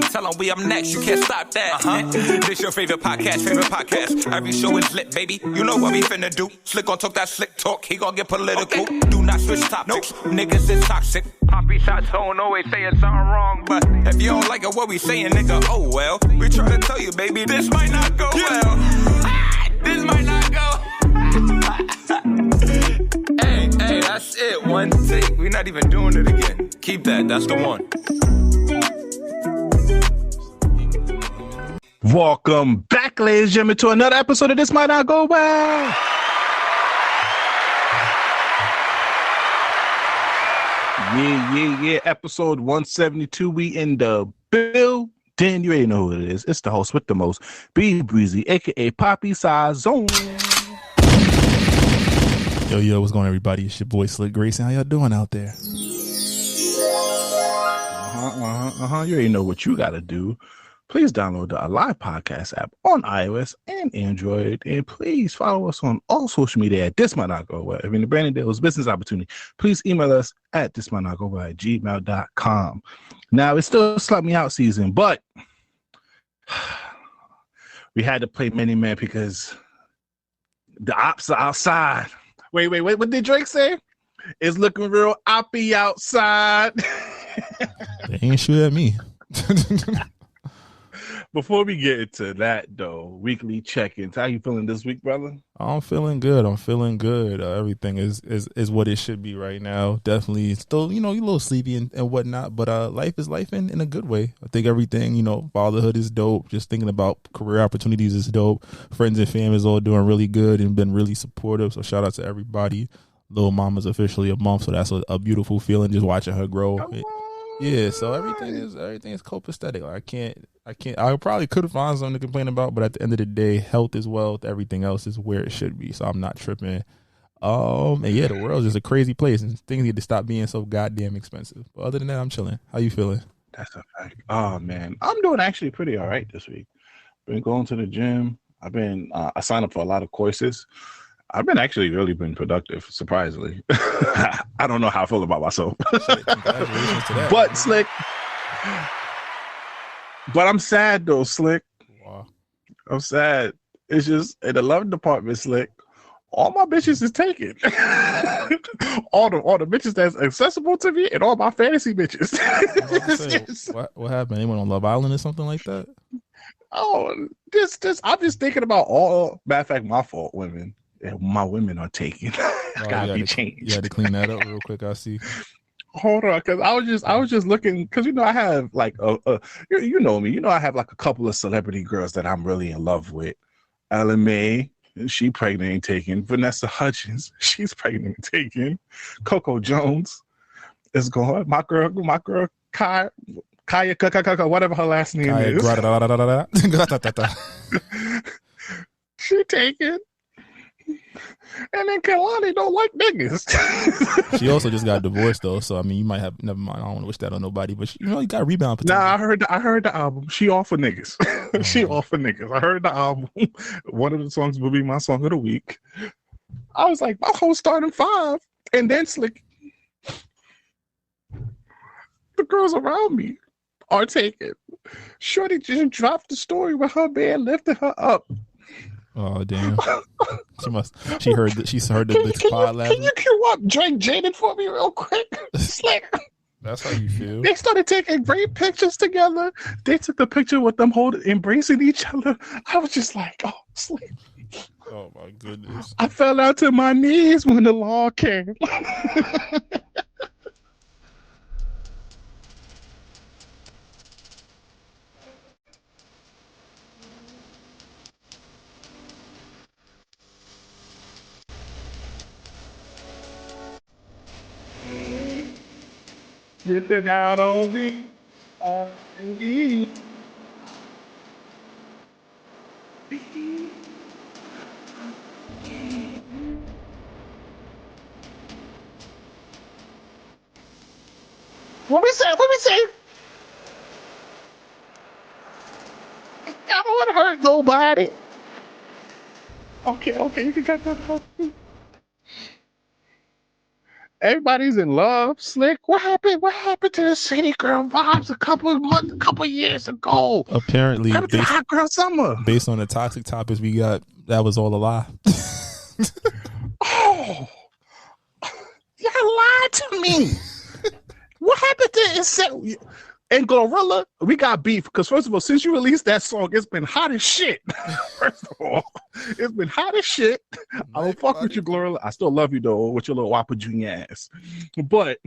line. Tell them we up next, you can't stop that. This your favorite podcast. Every show is lit, baby. You know what we finna do. Slick gon' talk that slick talk, he gon' get political. Okay. Do not switch topics, niggas is toxic. Poppy shots don't always saying something wrong, but if you don't like it, what we saying, nigga, oh well. We try to tell you, baby, this might not go well. This might not go. Hey, that's it. One take. We're not even doing it again. Keep that. That's the one. Welcome back, ladies and gentlemen, to another episode of This Might Not Go Well. Yeah. Episode 172. We in the building. You already know who it is. It's the host with the most, B Breezy, aka Poppy Size Zone. Yo, what's going on, everybody? It's your boy Slick Grayson. How y'all doing out there? You already know what you gotta do. Please download the Alive Podcast app on iOS and Android, and please follow us on all social media at This Might Not Go Well. If you're in the branding deals, business opportunity, please email us at thismightnotgowell@gmail.com. Now, it's still Slap Me Out season, but we had to play Many Men because the ops are outside. Wait, what did Drake say? It's looking real oppy outside. They ain't shoot at me. Before we get into that, though, weekly check-ins. How you feeling this week, brother? I'm feeling good. Everything is what it should be right now. Definitely still, you're a little sleepy and whatnot, but life is life in a good way. I think everything, fatherhood is dope. Just thinking about career opportunities is dope. Friends and family is all doing really good and been really supportive. So shout out to everybody. Little mama's officially a month, so that's a beautiful feeling just watching her grow. Yeah, so everything is copacetic. I probably could find something to complain about, but at the end of the day, health is wealth. Everything else is where it should be. So I'm not tripping. And yeah, the world's just a crazy place, and things need to stop being so goddamn expensive. But other than that, I'm chilling. How you feeling? That's a fact. Oh man, I'm doing actually pretty all right this week. Been going to the gym. I signed up for a lot of courses. I've been actually really been productive, surprisingly. I don't know how I feel about myself. Congratulations to that. But Slick. But I'm sad though, Slick. Wow. I'm sad. It's just in the love department, Slick. All my bitches is taken. all the bitches that's accessible to me and all my fantasy bitches. What happened? Anyone on Love Island or something like that? Oh, I'm just thinking about all. Matter of fact, my fault, women. My women are taken. Gotta be changed. You had to clean that up real quick. I see. Hold on, because I was just looking, because I have like you know me, I have like a couple of celebrity girls that I'm really in love with. Ella May, she pregnant and taken. Vanessa Hudgens, she's pregnant and taken. Coco Jones is gone. My girl Kaya, whatever her last name is. She taken. And then Kalani don't like niggas. She also just got divorced though, so I mean, you might have. Never mind. I don't want to wish that on nobody, but you got rebound potential. Nah, I heard the album. She all for niggas. She all for niggas. I heard the album. One of the songs will be my song of the week. I was like, my whole starting five, and then Slick. The girls around me are taken. Shorty just dropped the story with her man lifting her up. Oh damn! She heard the pod last. Can you cue up Drake Jaden for me real quick? Slick. That's how you feel. They started taking great pictures together. They took the picture with them embracing each other. I was just like, oh, Slick. Oh my goodness! I fell out to my knees when the law came. Sitting out on the R&B. What we say? I don't want to hurt nobody. Okay, you can cut that out. Everybody's in love. Slick. What happened? What happened to the city girl vibes a couple years ago? Apparently, What happened to the hot girl summer? based on the toxic topics we got, that was all a lie. Oh, y'all lied to me. What happened to it? And Gorilla, we got beef because first of all, since you released that song, it's been hot as shit. First of all, it's been hot as shit. I don't fuck with you, Gorilla. I still love you though, with your little Whopper Jr. ass. But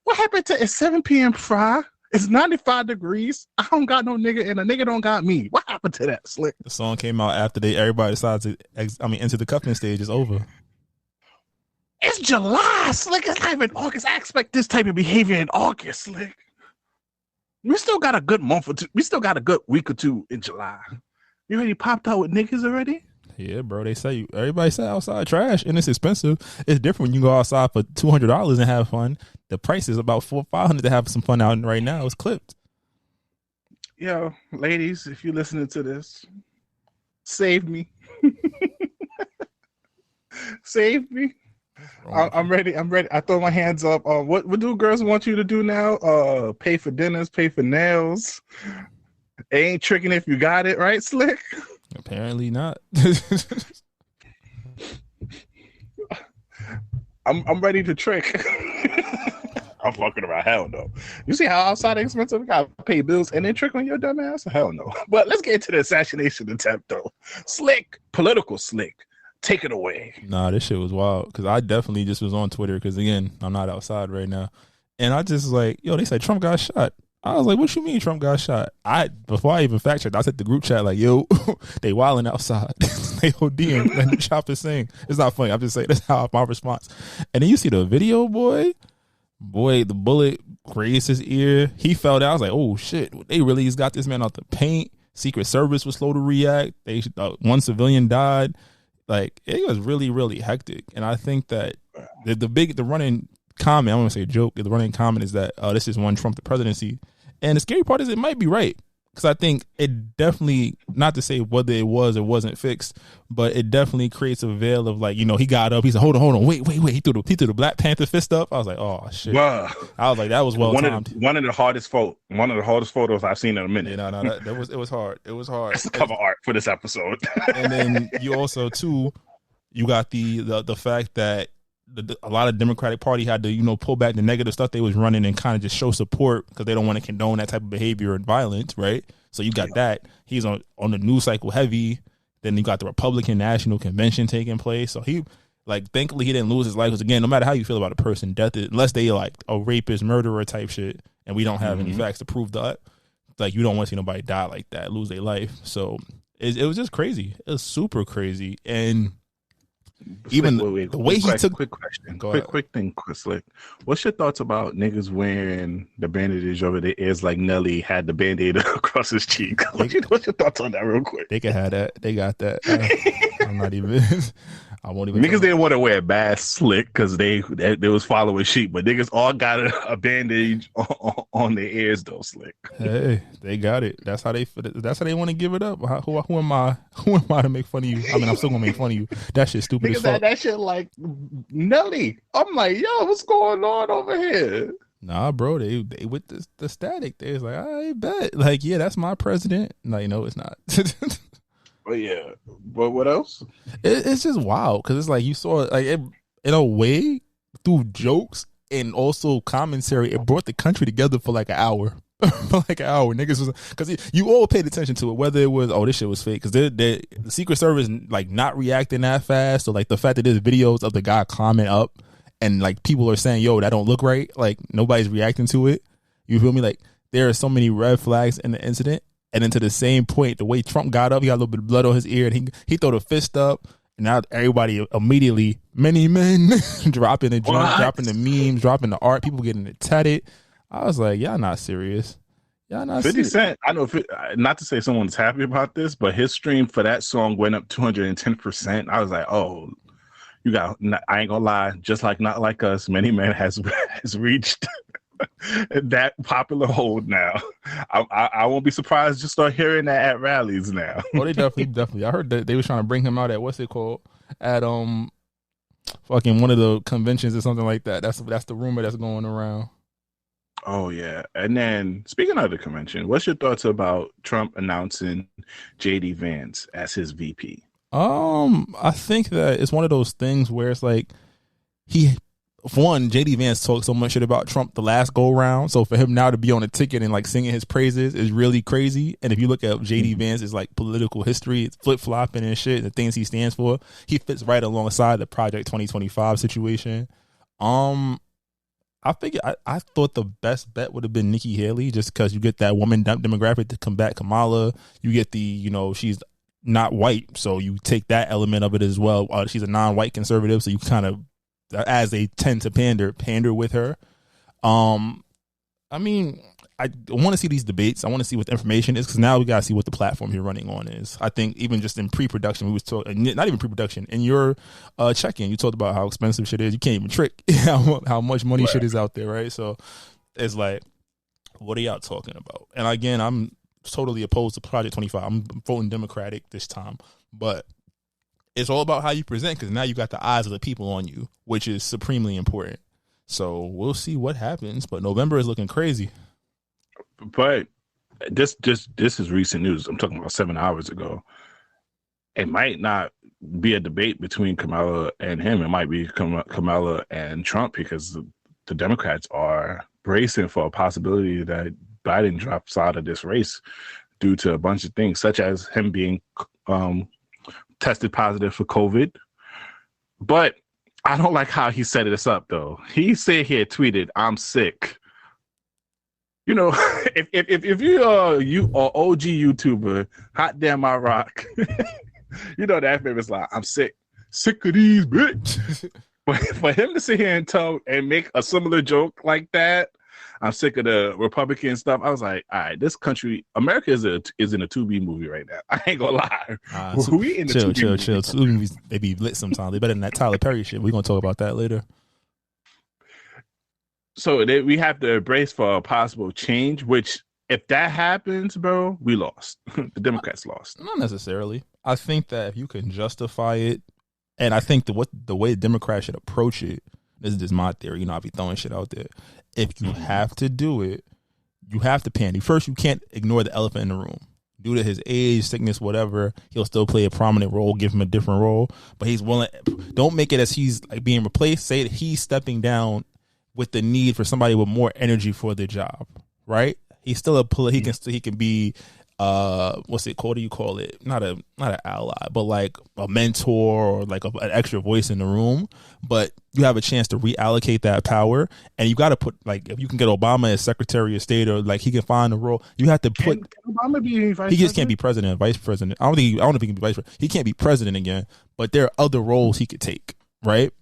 what happened to it's 7 p.m. Fry? It's 95 degrees. I don't got no nigga, and a nigga don't got me. What happened to that, Slick? The song came out after everybody decided to enter the cuffing stage. Is over. It's July, Slick. It's not even August. I expect this type of behavior in August, Slick. We still got a good month or two. We still got a good week or two in July. You already popped out with niggas already? Yeah, bro. They say everybody say outside trash, and it's expensive. It's different when you go outside for $200 and have fun. The price is about $400-$500 to have some fun out right now. It's clipped. Yo, ladies, if you're listening to this, save me. Save me. I'm ready. I throw my hands up. What do girls want you to do now? Pay for dinners, pay for nails. It ain't tricking if you got it, right, Slick? Apparently not. I'm ready to trick. I'm fucking around. Hell no. You see how outside expensive? We gotta pay bills and then trick on your dumb ass? Hell no. But let's get into the assassination attempt though. Slick, political Slick. Take it away. Nah, this shit was wild because I definitely just was on Twitter because, again, I'm not outside right now. And I just was like, yo, they said Trump got shot. I was like, what you mean Trump got shot? Before I even fact checked, I said the group chat like, yo, they wilding outside. They ODing. And the chopper sing. It's not funny. I'm just saying that's how my response. And then you see the video, boy, the bullet grazed his ear. He fell down. I was like, oh, shit. They really just got this man out the paint. Secret Service was slow to react. One civilian died. Like, it was really, really hectic. And I think that the running comment, I don't want to say joke, the running comment is that this is one Trump the presidency. And the scary part is it might be right. Because I think it definitely, not to say whether it was or wasn't fixed, but it definitely creates a veil of like, he got up, he said, hold on, wait. He threw the Black Panther fist up. I was like, oh shit. Wow. I was like, that was well timed. One of the hardest photos I've seen in a minute. Yeah, no, it was hard. It was hard. It's cover art for this episode. And then you also too, you got the fact that a lot of Democratic Party had to, pull back the negative stuff they was running and kind of just show support because they don't want to condone that type of behavior and violence, right? So you got that. He's on the news cycle heavy. Then you got the Republican National Convention taking place. So he, thankfully he didn't lose his life because, again, no matter how you feel about a person, death is, unless they like a rapist, murderer type shit, and we don't have any facts to prove that, you don't want to see nobody die like that, lose their life. So it was just crazy. It was super crazy. And even the way he took. Quick question. Quick thing, Slick. What's your thoughts about niggas wearing the bandage over their ears like Nelly had the band-aid across his cheek? What's your thoughts on that, real quick? They can have that. They got that. I'm not even. I won't even. Niggas didn't want to wear bad Slick because they was following sheep, but niggas all got a bandage on their ears though, Slick. Hey, they got it. That's how they want to give it up. Who am I? Who am I to make fun of you? I mean, I'm still gonna make fun of you. That shit stupid as fuck. That shit like Nelly. I'm like, yo, what's going on over here? Nah, bro, they with the static. They was like, I bet. Like, yeah, that's my president. No, it's not. But yeah, but what else? It's just wild because it's like you saw like it, in a way through jokes and also commentary. It brought the country together for like an hour. Niggas was because you all paid attention to it, whether it was this shit was fake because the Secret Service like not reacting that fast, or like the fact that there's videos of the guy climbing up and like people are saying, yo, that don't look right, like nobody's reacting to it. You feel me? Like there are so many red flags in the incident. And then to the same point, the way Trump got up, he got a little bit of blood on his ear, and he threw the fist up, and now everybody immediately, many men, dropping the junk, dropping the memes, dropping the art, people getting it tatted. I was like, y'all not serious. Y'all not 50 serious. Cent, I know, not to say someone's happy about this, but his stream for that song went up 210%. I was like, oh, you got, I ain't gonna lie, just like Not Like Us, Many Men has reached that popular hold now. I won't be surprised to start hearing that at rallies now. Oh, they definitely. I heard that they was trying to bring him out at what's it called? At fucking one of the conventions or something like that. That's the rumor that's going around. Oh yeah. And then speaking of the convention, what's your thoughts about Trump announcing JD Vance as his VP? I think that it's one of those things where it's like for one, JD Vance talked so much shit about Trump the last go round. So for him now to be on a ticket and like singing his praises is really crazy. And if you look at JD Vance's like political history, it's flip flopping and shit, the things he stands for, he fits right alongside the Project 2025 situation. I thought the best bet would have been Nikki Haley, just because you get that woman demographic to combat Kamala. You get she's not white, so you take that element of it as well. She's a non-white conservative, so you kind of, as they tend to pander with her. I mean, I want to see these debates. I want to see what the information is, because now we got to see what the platform you're running on is. I think even just in pre-production, we was talking, not even pre-production, in your check-in, you talked about how expensive shit is. You can't even trick how much money shit is out there, right? So it's like, what are y'all talking about? And again, I'm totally opposed to Project 25. I'm voting Democratic this time, but it's all about how you present, because now you got the eyes of the people on you, which is supremely important. So we'll see what happens, but November is looking crazy. But this is recent news. I'm talking about 7 hours ago. It might not be a debate between Kamala and him. It might be Kamala and Trump, because the Democrats are bracing for a possibility that Biden drops out of this race due to a bunch of things, such as him being tested positive for COVID. But I don't like how he set this up, though. He said he had tweeted, "I'm sick." You know, if you are OG YouTuber, Hot Damn I Rock, you know that famous line, "I'm sick of these bitch." But for him to sit here and make a similar joke like that, "I'm sick of the Republican stuff," I was like, all right, this country, America is in a 2B movie right now. I ain't gonna lie. We in the chill. 2B movies, they be lit sometimes. They better than that Tyler Perry shit. We're gonna talk about that later. So we have to brace for a possible change, which if that happens, bro, we lost. The Democrats lost. Not necessarily. I think that if you can justify it, and I think the way Democrats should approach it, this is just my theory, you know, I'll be throwing shit out there. If you have to do it, you have to pander. First, you can't ignore the elephant in the room. Due to his age, sickness, whatever, he'll still play a prominent role, give him a different role, but he's willing. Don't make it as he's like being replaced. Say that he's stepping down with the need for somebody with more energy for the job, right? He's still he can be what's it called? What do you call it? Not an ally, but like a mentor or like an extra voice in the room. But you have a chance to reallocate that power, and you got to put, like, if you can get Obama as Secretary of State, or like he can find a role, you have to put. Can Obama be vice he just can't be president, vice president. I don't know if he can be vice president. He can't be president again, but there are other roles he could take, right?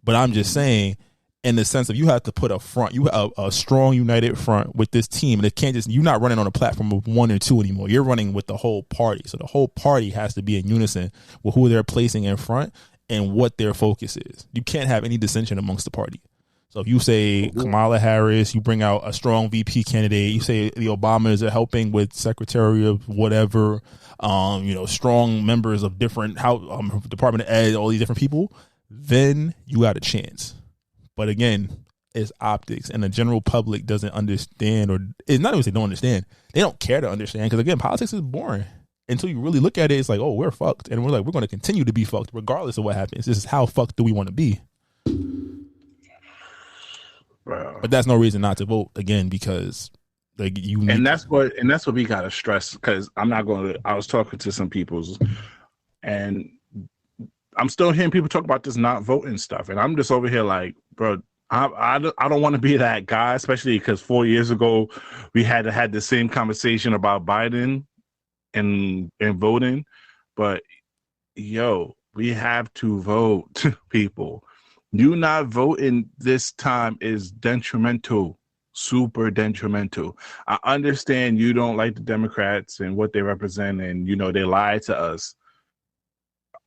But I'm just saying, in the sense of, you have to put a front, you have a strong, united front with this team, and it can't just, you're not running on a platform of one or two anymore. You're running with the whole party. So the whole party has to be in unison with who they're placing in front and what their focus is. You can't have any dissension amongst the party. So if you say Kamala Harris, you bring out a strong VP candidate, you say the Obamas are helping with Secretary of whatever, strong members of different Department of Ed, all these different people, then you got a chance. But again, it's optics, and the general public doesn't understand, or it's not even they don't understand. They don't care to understand, because again, politics is boring. Until you really look at it, it's like, oh, we're fucked, and we're going to continue to be fucked regardless of what happens. This is how fucked do we want to be. Bro. But that's no reason not to vote again, because like and that's what we gotta stress, because I was talking to some people's, and I'm still hearing people talk about this not voting stuff, and I'm just over here like, bro, I don't want to be that guy, especially because 4 years ago we had the same conversation about Biden and voting. But yo, we have to vote, people. You not voting this time is detrimental, super detrimental. I understand you don't like the Democrats and what they represent, and they lied to us.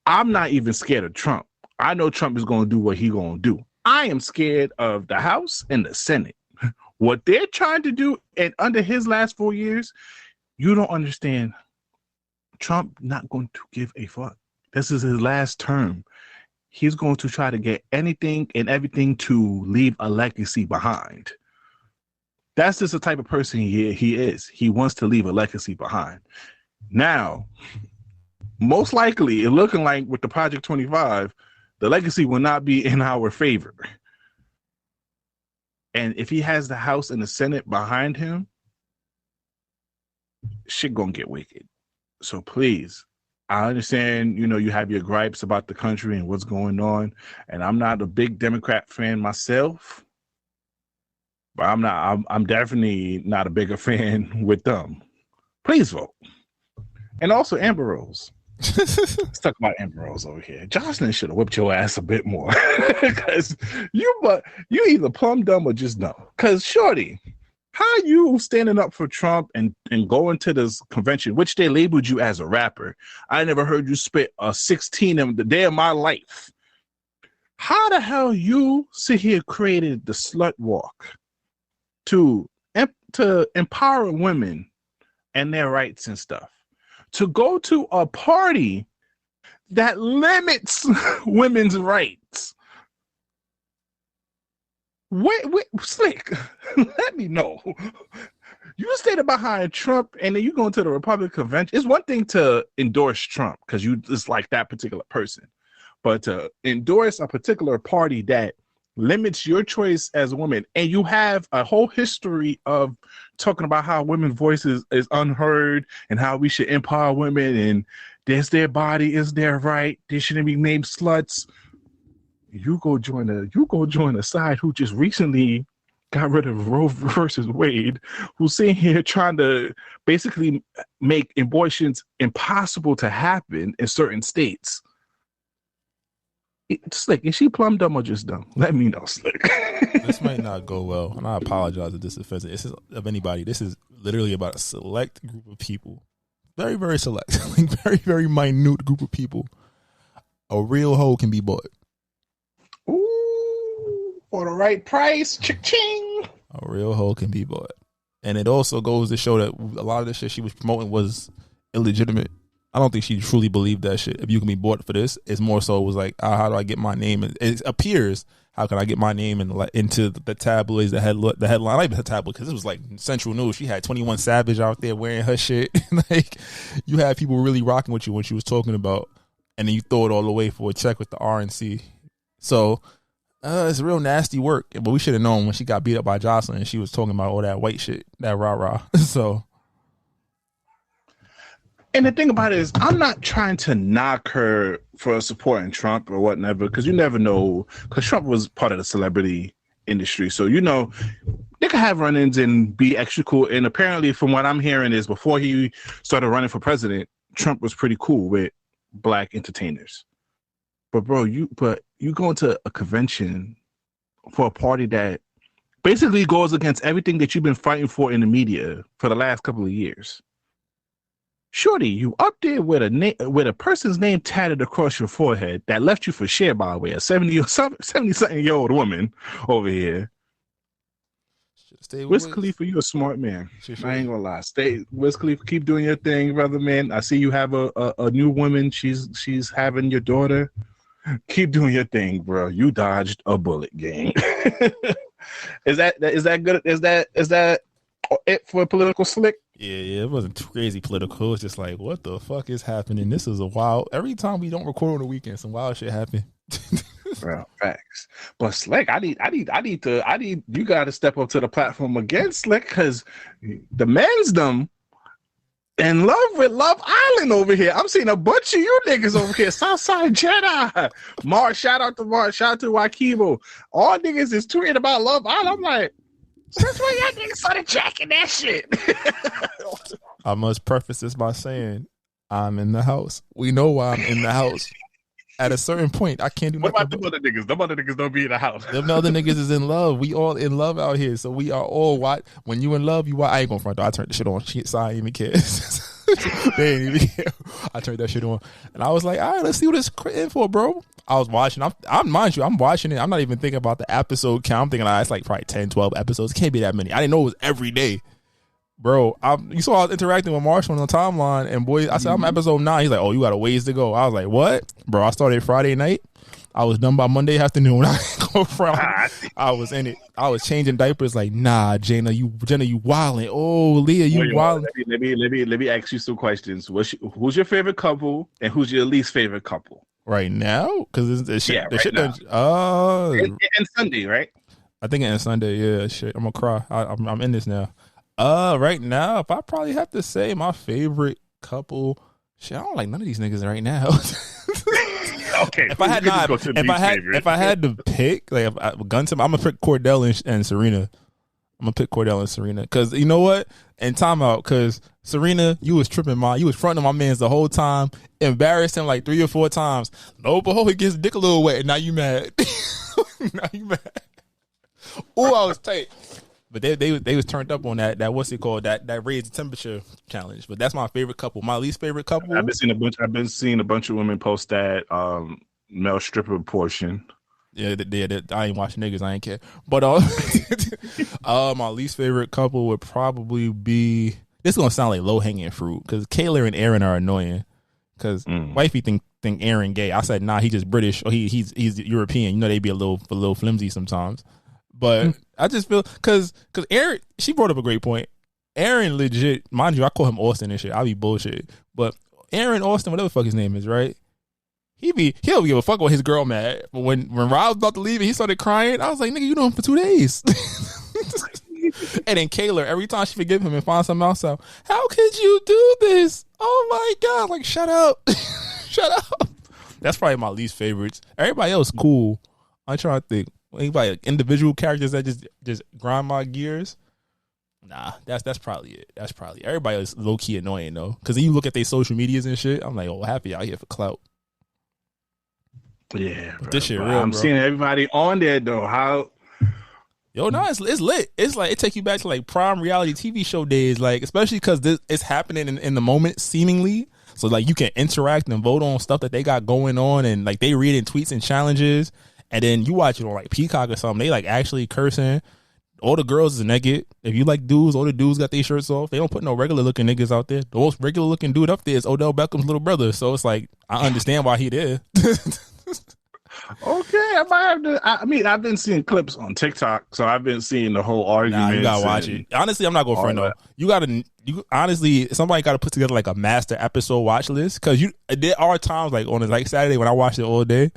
I'm not even scared of Trump. I know Trump is going to do what he's going to do. I am scared of the House and the Senate. What they're trying to do, and under his last 4 years, you don't understand. Trump not going to give a fuck. This is his last term. he's going to try to get anything and everything to leave a legacy behind. That's just the type of person he is. He wants to leave a legacy behind. Now, most likely, it looking like with the Project 25, the legacy will not be in our favor. And if he has the House and the Senate behind him, shit gonna get wicked. So please, I understand, you have your gripes about the country and what's going on. And I'm not a big Democrat fan myself. But I'm definitely not a bigger fan with them. Please vote. And also Amber Rose. Let's talk about Amber Rose over here. Jocelyn should have whipped your ass a bit more. Because you either plumb dumb or just dumb. Because shorty, how you standing up for Trump and going to this convention, which they labeled you as a rapper. I never heard you spit a 16 of the day of my life. How the hell you sit here created the slut walk to empower women and their rights and stuff, to go to a party that limits women's rights? Wait, Slick, let me know. You stayed behind Trump and then you go into the Republican convention. It's one thing to endorse Trump because you just like that particular person, but to endorse a particular party that limits your choice as a woman, and you have a whole history of talking about how women's voices is unheard and how we should empower women and there's their body, is their right, they shouldn't be named sluts. You go join a side who just recently got rid of Roe versus Wade, who's sitting here trying to basically make abortions impossible to happen in certain states. Slick, is she plumb dumb or just dumb? Let me know, Slick. This might not go well, and I apologize if this offends of anybody. This is literally about a select group of people. Very, very select. Like very, very minute group of people. A real hoe can be bought. Ooh, for the right price. Cha-ching. A real hoe can be bought. And it also goes to show that a lot of the shit she was promoting was illegitimate. I don't think she truly believed that shit. If you can be bought for this, it's more so it was like, how do I get my name? It appears, how can I get my name into the tabloids, the headline, not even the tabloid, because it was like Central News. She had 21 Savage out there wearing her shit. Like, you had people really rocking with you when she was talking about, and then you throw it all away for a check with the RNC. So it's real nasty work. But we should have known when she got beat up by Jocelyn and she was talking about all that white shit, that rah-rah. So. And the thing about it is, I'm not trying to knock her for supporting Trump or whatever, because you never know, because Trump was part of the celebrity industry. So, they could have run-ins and be extra cool. And apparently, from what I'm hearing is, before he started running for president, Trump was pretty cool with black entertainers. But, bro, you go into a convention for a party that basically goes against everything that you've been fighting for in the media for the last couple of years. Shorty, you up there with a person's name tatted across your forehead that left you for share, by the way, a 70-something-year-old woman over here. Wiz Khalifa, you a smart man. I ain't gonna lie. Wiz Khalifa, keep doing your thing, brother, man. I see you have a new woman. She's having your daughter. Keep doing your thing, bro. You dodged a bullet, gang. Is that good? Is that it for political Slick? Yeah, it wasn't too crazy political. It's just like, what the fuck is happening? This is a wild. Every time we don't record on the weekend, some wild shit happen. Bro, facts. But Slick, I need you got to step up to the platform again, Slick, because the men's them in love with Love Island over here. I'm seeing a bunch of you niggas over here. Southside Jedi. Mark, shout out to Mark. Shout out to Wakibo. All niggas is tweeting about Love Island. I'm like, since when y'all niggas started jacking that shit? I must preface this by saying I'm in the house. We know why I'm in the house. At a certain point, I can't do nothing. What about the other niggas? Them other niggas don't be in the house. Them other niggas is in love. We all in love out here. So we are all when you in love, I ain't going front though. I turned the shit on. So I ain't even care. They ain't even care. I turned that shit on. And I was like, all right, let's see what it's in for, bro. I was watching. I'm mind you, I'm watching it. I'm not even thinking about the episode count. I'm thinking it's like probably 10, 12 episodes. It can't be that many. I didn't know it was every day. Bro, you saw I was interacting with Marshall on the timeline, and boy, I said I'm episode 9. He's like, "Oh, you got a ways to go." I was like, "What, bro?" I started Friday night. I was done by Monday afternoon. I was in it. I was changing diapers. Like, nah, Jenna, you wildin'. Oh, Leah, you wildin'. Let me ask you some questions. Who's your favorite couple, and who's your least favorite couple right now? Because the shit now. And Sunday, right? I think it ends Sunday. Yeah, shit. I'm gonna cry. I'm in this now. Right now, if I probably have to say my favorite couple, shit, I don't like none of these niggas right now. Okay. If I had to pick, like, if I gun to, I'm gonna pick Cordell and Serena. I'm gonna pick Cordell and Serena because you know what? And timeout, because Serena, you was tripping you was fronting my man's the whole time, embarrassed him like 3 or 4 times. Lo and behold, he gets his dick a little wet, and now you mad. Now you mad. Oh, I was tight. But they was turned up on that what's it called, that raised the temperature challenge. But that's my favorite couple. My least favorite couple. I've been seeing a bunch of women post that male stripper portion. Yeah, I ain't watching niggas. I ain't care. But my least favorite couple would probably be. This is gonna sound like low hanging fruit because Kayla and Aaron are annoying. Because wifey think Aaron gay. I said nah, he just British or he's European. You know they be a little flimsy sometimes. But I just feel because Aaron, she brought up a great point. Aaron legit, mind you, I call him Austin and shit. I be bullshit. But Aaron Austin, whatever the fuck his name is, right? He'll give a fuck what his girl mad. But when Rob was about to leave and he started crying, I was like, nigga, you know him for 2 days. And then Kayla, every time she forgive him and find something else out, how could you do this? Oh my God, like shut up. Shut up. That's probably my least favorites. Everybody else cool. I'm trying to think. Anybody like individual characters that just grind my gears? Nah, that's probably it. That's probably everybody is low key annoying though. Because then you look at their social medias and shit. I'm like, oh, happy out here for clout. Yeah, bro, this shit real. I'm seeing everybody on there though. How? Yo, no, it's lit. It's like it take you back to like prime reality TV show days. Like especially because it's happening in the moment seemingly. So like you can interact and vote on stuff that they got going on, and like they read in tweets and challenges. And then you watch it on like Peacock or something. They like actually cursing. All the girls is naked. If you like dudes, all the dudes got their shirts off. They don't put no regular looking niggas out there. The most regular looking dude up there is Odell Beckham's little brother. So it's like I understand why he there. Okay, I might have to. I mean, I've been seeing clips on TikTok, so I've been seeing the whole argument. Nah, you gotta watch it. Honestly, I'm not going friend though. You honestly, somebody got to put together like a master episode watch list because there are times like on like Saturday when I watch it all day.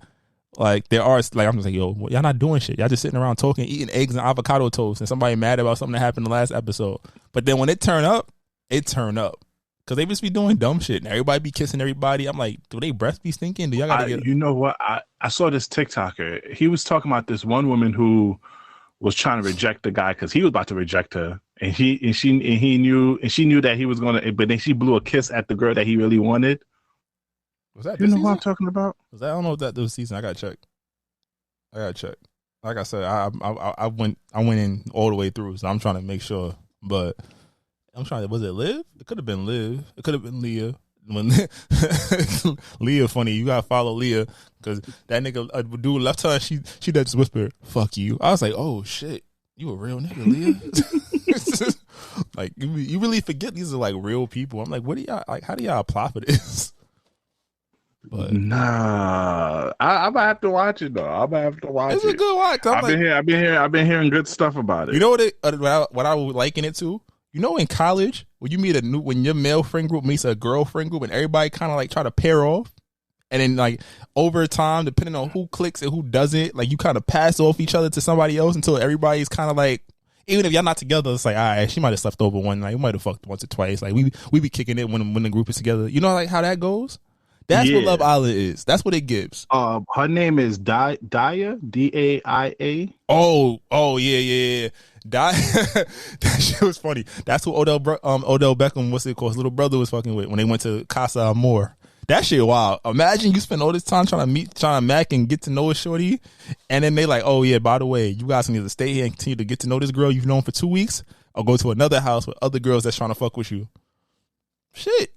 Like there are like I'm just like yo, y'all not doing shit. Y'all just sitting around talking, eating eggs and avocado toast, and somebody mad about something that happened in the last episode. But then when it turn up because they just be doing dumb shit and everybody be kissing everybody. I'm like, do they breath be stinking? Do y'all gotta get? You know what? I saw this TikToker. He was talking about this one woman who was trying to reject the guy because he was about to reject her, and she knew that he was gonna. But then she blew a kiss at the girl that he really wanted. Was that you know what I'm talking about? I don't know if that was season. I gotta check. Like I said, I went in all the way through, so I'm trying to make sure. But I'm trying to. Was it Liv? It could have been Liv. It could have been Leah. When Leah, funny, you gotta follow Leah because that nigga dude left her. She does just whisper, "Fuck you." I was like, "Oh shit, you a real nigga, Leah." Like you really forget these are like real people. I'm like, what do y'all like? How do y'all apply for this? But nah, I might have to watch it though. I might have to watch it. It's a good watch. I've been hearing good stuff about it. You know what I would liken it to? You know, in college, when you meet when your male friend group meets a girl friend group, and everybody kind of like try to pair off, and then like over time, depending on who clicks and who doesn't, like you kind of pass off each other to somebody else until everybody's kind of like, even if y'all not together, it's like, all right, she might have slept over one night, we might have fucked once or twice. Like we be kicking it when the group is together. You know, like how that goes. That's what Love Island is. That's what it gives. Her name is Daya, Daia. Oh yeah. That shit was funny. That's who Odell Beckham, what's it called, his little brother was fucking with when they went to Casa Amor. That shit wild. Imagine you spend all this time trying to mac and get to know a shorty, and then they like, oh yeah, by the way, you guys can either stay here and continue to get to know this girl you've known for 2 weeks, or go to another house with other girls that's trying to fuck with you. Shit.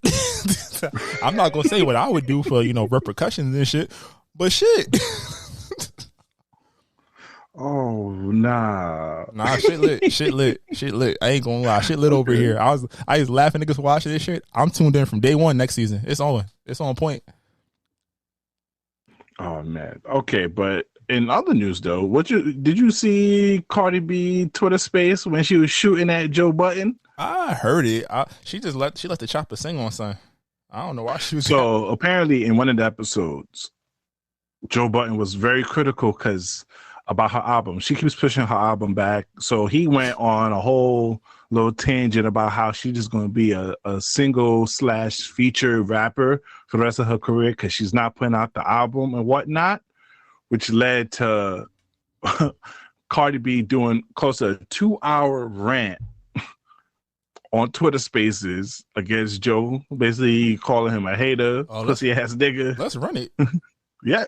I'm not gonna say what I would do for repercussions and shit, but shit. Oh nah. Nah, shit lit, shit lit, shit lit. I ain't gonna lie, shit lit over here. I was laughing niggas watching this shit. I'm tuned in from day one next season. It's on point. Oh man. Okay, but in other news though, did you see Cardi B Twitter space when she was shooting at Joe Budden? I heard it. She let the chopper sing on son. I don't know why she was. So apparently, in one of the episodes, Joe Budden was very critical about her album. She keeps pushing her album back. So he went on a whole little tangent about how she's just going to be a single / feature rapper for the rest of her career because she's not putting out the album and whatnot, which led to Cardi B doing close to a 2-hour rant on Twitter Spaces against Joe, basically calling him a hater, pussy ass nigga. Let's run it. Yeah.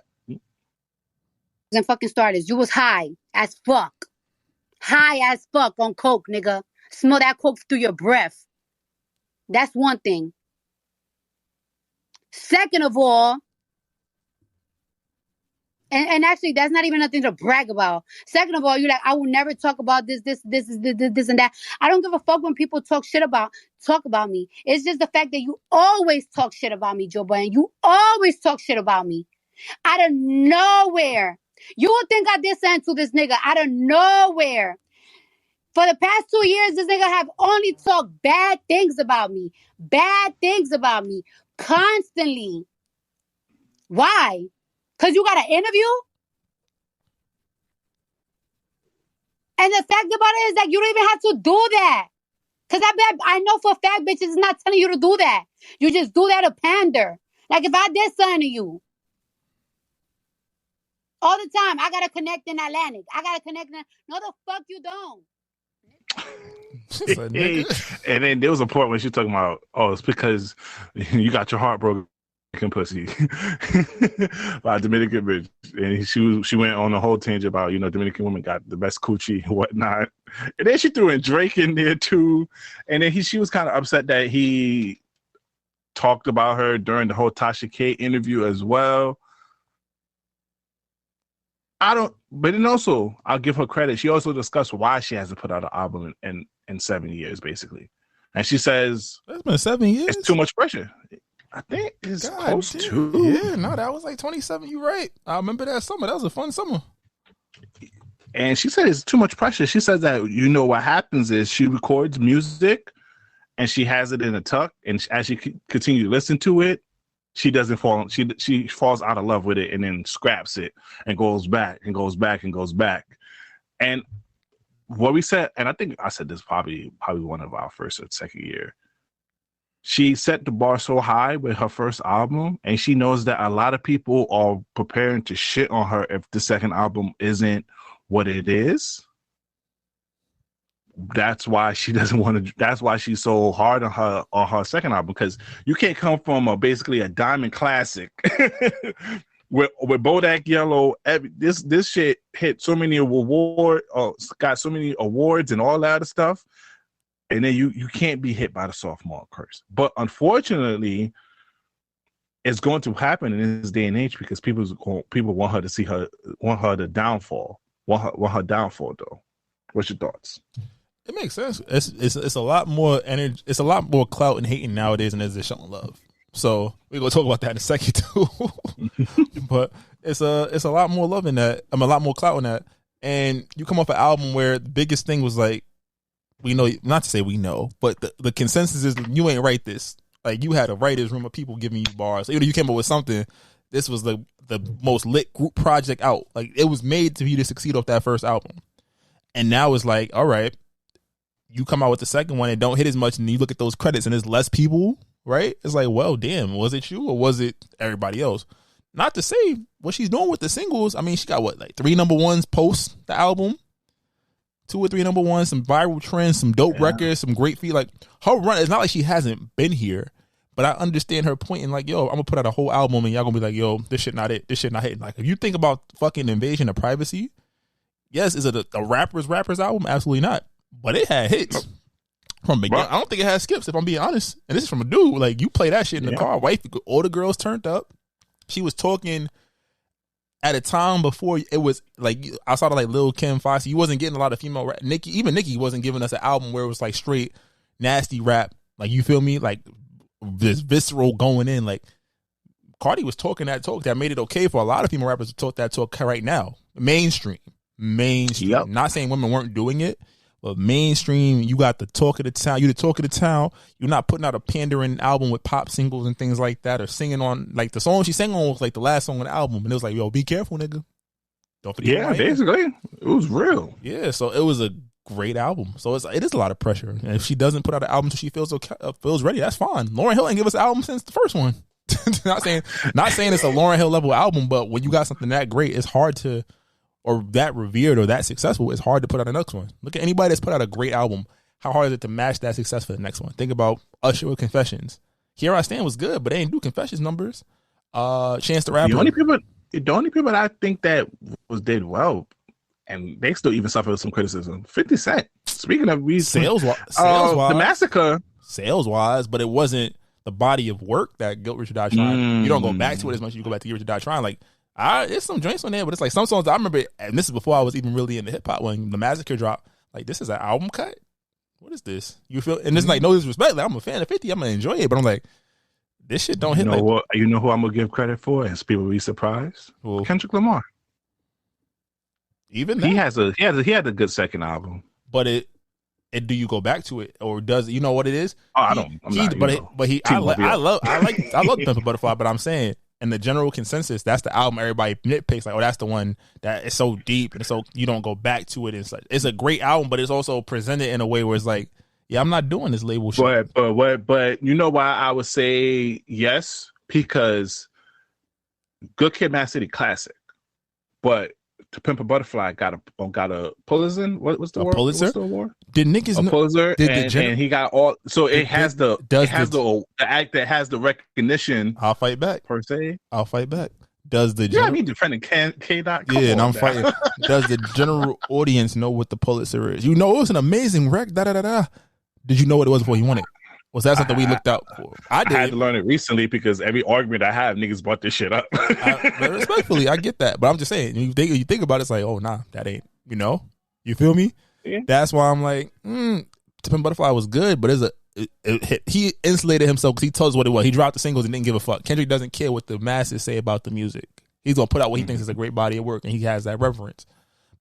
And fucking starters, you was high as fuck on coke, nigga. Smell that coke through your breath. That's one thing. Second of all, and actually that's not even nothing to brag about. Second of all, you're like, I will never talk about this and that. I don't give a fuck when people talk about me. It's just the fact that you always talk shit about me, Joe Budden. You always talk shit about me. Out of nowhere. You would think I did something to this nigga out of nowhere. For the past 2 years, this nigga have only talked bad things about me. Bad things about me. Constantly. Why? Because you got an interview? And the fact about it is that you don't even have to do that. Because I know for a fact bitches is not telling you to do that. You just do that to pander. Like if I did something to you. All the time, I got to connect in Atlantic. I got to connect in... No, the fuck you don't. And then there was a point when she was talking about, it's because you got your heart broken pussy by a Dominican bitch. And she went on a whole tangent about, Dominican women got the best coochie and whatnot. And then she threw in Drake in there too. And then she was kind of upset that he talked about her during the whole Tasha K interview as well. But then also, I'll give her credit. She also discussed why she hasn't put out an album in 7 years, basically. And she says, it's been 7 years. It's too much pressure. I think it's close to. Yeah, no, that was like 27. You're right. I remember that summer. That was a fun summer. And she said it's too much pressure. She says that, what happens is she records music and she has it in a tuck. And as she continues to listen to it, she doesn't fall. She falls out of love with it and then scraps it and goes back and goes back and goes back. And what we said, and I think I said this probably one of our first or second year. She set the bar so high with her first album, and she knows that a lot of people are preparing to shit on her if the second album isn't what it is. That's why she doesn't want to. That's why she's so hard on her second album, because you can't come from basically a diamond classic with Bodak Yellow. This shit hit so many got so many awards and all that other stuff, and then you can't be hit by the sophomore curse. But unfortunately, it's going to happen in this day and age because people want her to want her downfall though. What's your thoughts? It makes sense. It's a lot more energy. It's a lot more clout and hating nowadays than it is showing love. So we're gonna talk about that in a second too. But it's a lot more love in that. A lot more clout in that. And you come off an album where the biggest thing was like, we know, not to say we know, but the consensus is you ain't write this. Like you had a writer's room of people giving you bars. Even if you came up with something, this was the most lit group project out. Like it was made to you to succeed off that first album. And now it's like, all right, you come out with the second one and don't hit as much, and you look at those credits and there's less people, right? It's like, well, damn, was it you or was it everybody else? Not to say what she's doing with the singles. I mean, she got 3 number ones post the album, 2 or 3 number ones, some viral trends, some dope records, some great feat. Like her run, it's not like she hasn't been here, but I understand her point in like, yo, I'm gonna put out a whole album and y'all gonna be like, yo, this shit not it. This shit not hitting. Like if you think about fucking Invasion of Privacy, yes, is it a rapper's album? Absolutely not. But it had hits from beginning. I don't think it had skips, if I'm being honest. And this is from a dude. Like, you play that shit in the car. Wife, all the girls turned up. She was talking at a time before it was like outside of like Lil Kim, Foxy, you wasn't getting a lot of female rap. Nicki wasn't giving us an album where it was like straight nasty rap. Like, you feel me? Like this visceral going in. Like, Cardi was talking that talk that made it okay for a lot of female rappers to talk that talk right now. Mainstream. Yep. Not saying women weren't doing it, but mainstream, you got the talk of the town. You the talk of the town. You're not putting out a pandering album with pop singles and things like that, or singing on, like, the song she sang on was like the last song on the album, and it was like, yo, be careful, nigga. Don't forget. Yeah, basically, it was real. Yeah, so it was a great album. So it is a lot of pressure. And if she doesn't put out an album until she feels ready, that's fine. Lauryn Hill ain't give us an album since the first one. not saying it's a Lauryn Hill level album, but when you got something that great, it's hard to, or that revered or that successful, it's hard to put out the next one. Look at anybody that's put out a great album. How hard is it to match that success for the next one? Think about Usher with Confessions. Here I Stand was good, but they ain't do Confessions numbers. Chance the Rapper. The only people that I think that did well, and they still even suffered some criticism. 50 Cent. Speaking of sales wise, the Massacre. Sales wise, but it wasn't the body of work that Guilt Rich or Die Trying. You don't go back to it as much as you go back to Guilt Rich or Die Trying. Like, there's some joints on there, but it's like some songs I remember, and this is before I was even really into hip hop, when the Massacre dropped. Like, this is an album cut? What is this? You feel? And it's like, no disrespect. Like, I'm a fan of 50. I'm gonna enjoy it, but I'm like, this shit don't hit. You know who I'm gonna give credit for, and people will be surprised. Well, Kendrick Lamar. Even that? he had a good second album, but it do you go back to it, or does it, you know what it is? Oh, I love Pimp Butterfly, but I'm saying, in the general consensus, that's the album everybody nitpicks. Like, oh, that's the one that is so deep, and so you don't go back to it. It's like, it's a great album, but it's also presented in a way where it's like, yeah, I'm not doing this label shit. But you know why I would say yes? Because Good Kid, Mad City classic, but To Pimp a Butterfly got a Pulitzer. What's the award? Pulitzer? What's the award? Did niggas a Pulitzer? And he got all. So it has the act that has the recognition. I'll fight back per se. I'll fight back. Does the I mean defending K-Dot? Yeah, and I'm fighting. Does the general audience know what the Pulitzer is? You know, it was an amazing rec. Did you know what it was before you won it? Was that something we looked out for? I did. I had to learn it recently because every argument I have, niggas brought this shit up. Respectfully, I get that, but I'm just saying, you think about it, it's like, oh nah, that ain't, you feel me? Yeah. That's why I'm like, To Pimp Butterfly was good, but he insulated himself because he told us what it was. He dropped the singles and didn't give a fuck. Kendrick doesn't care what the masses say about the music. He's gonna put out what he thinks is a great body of work, and he has that reverence.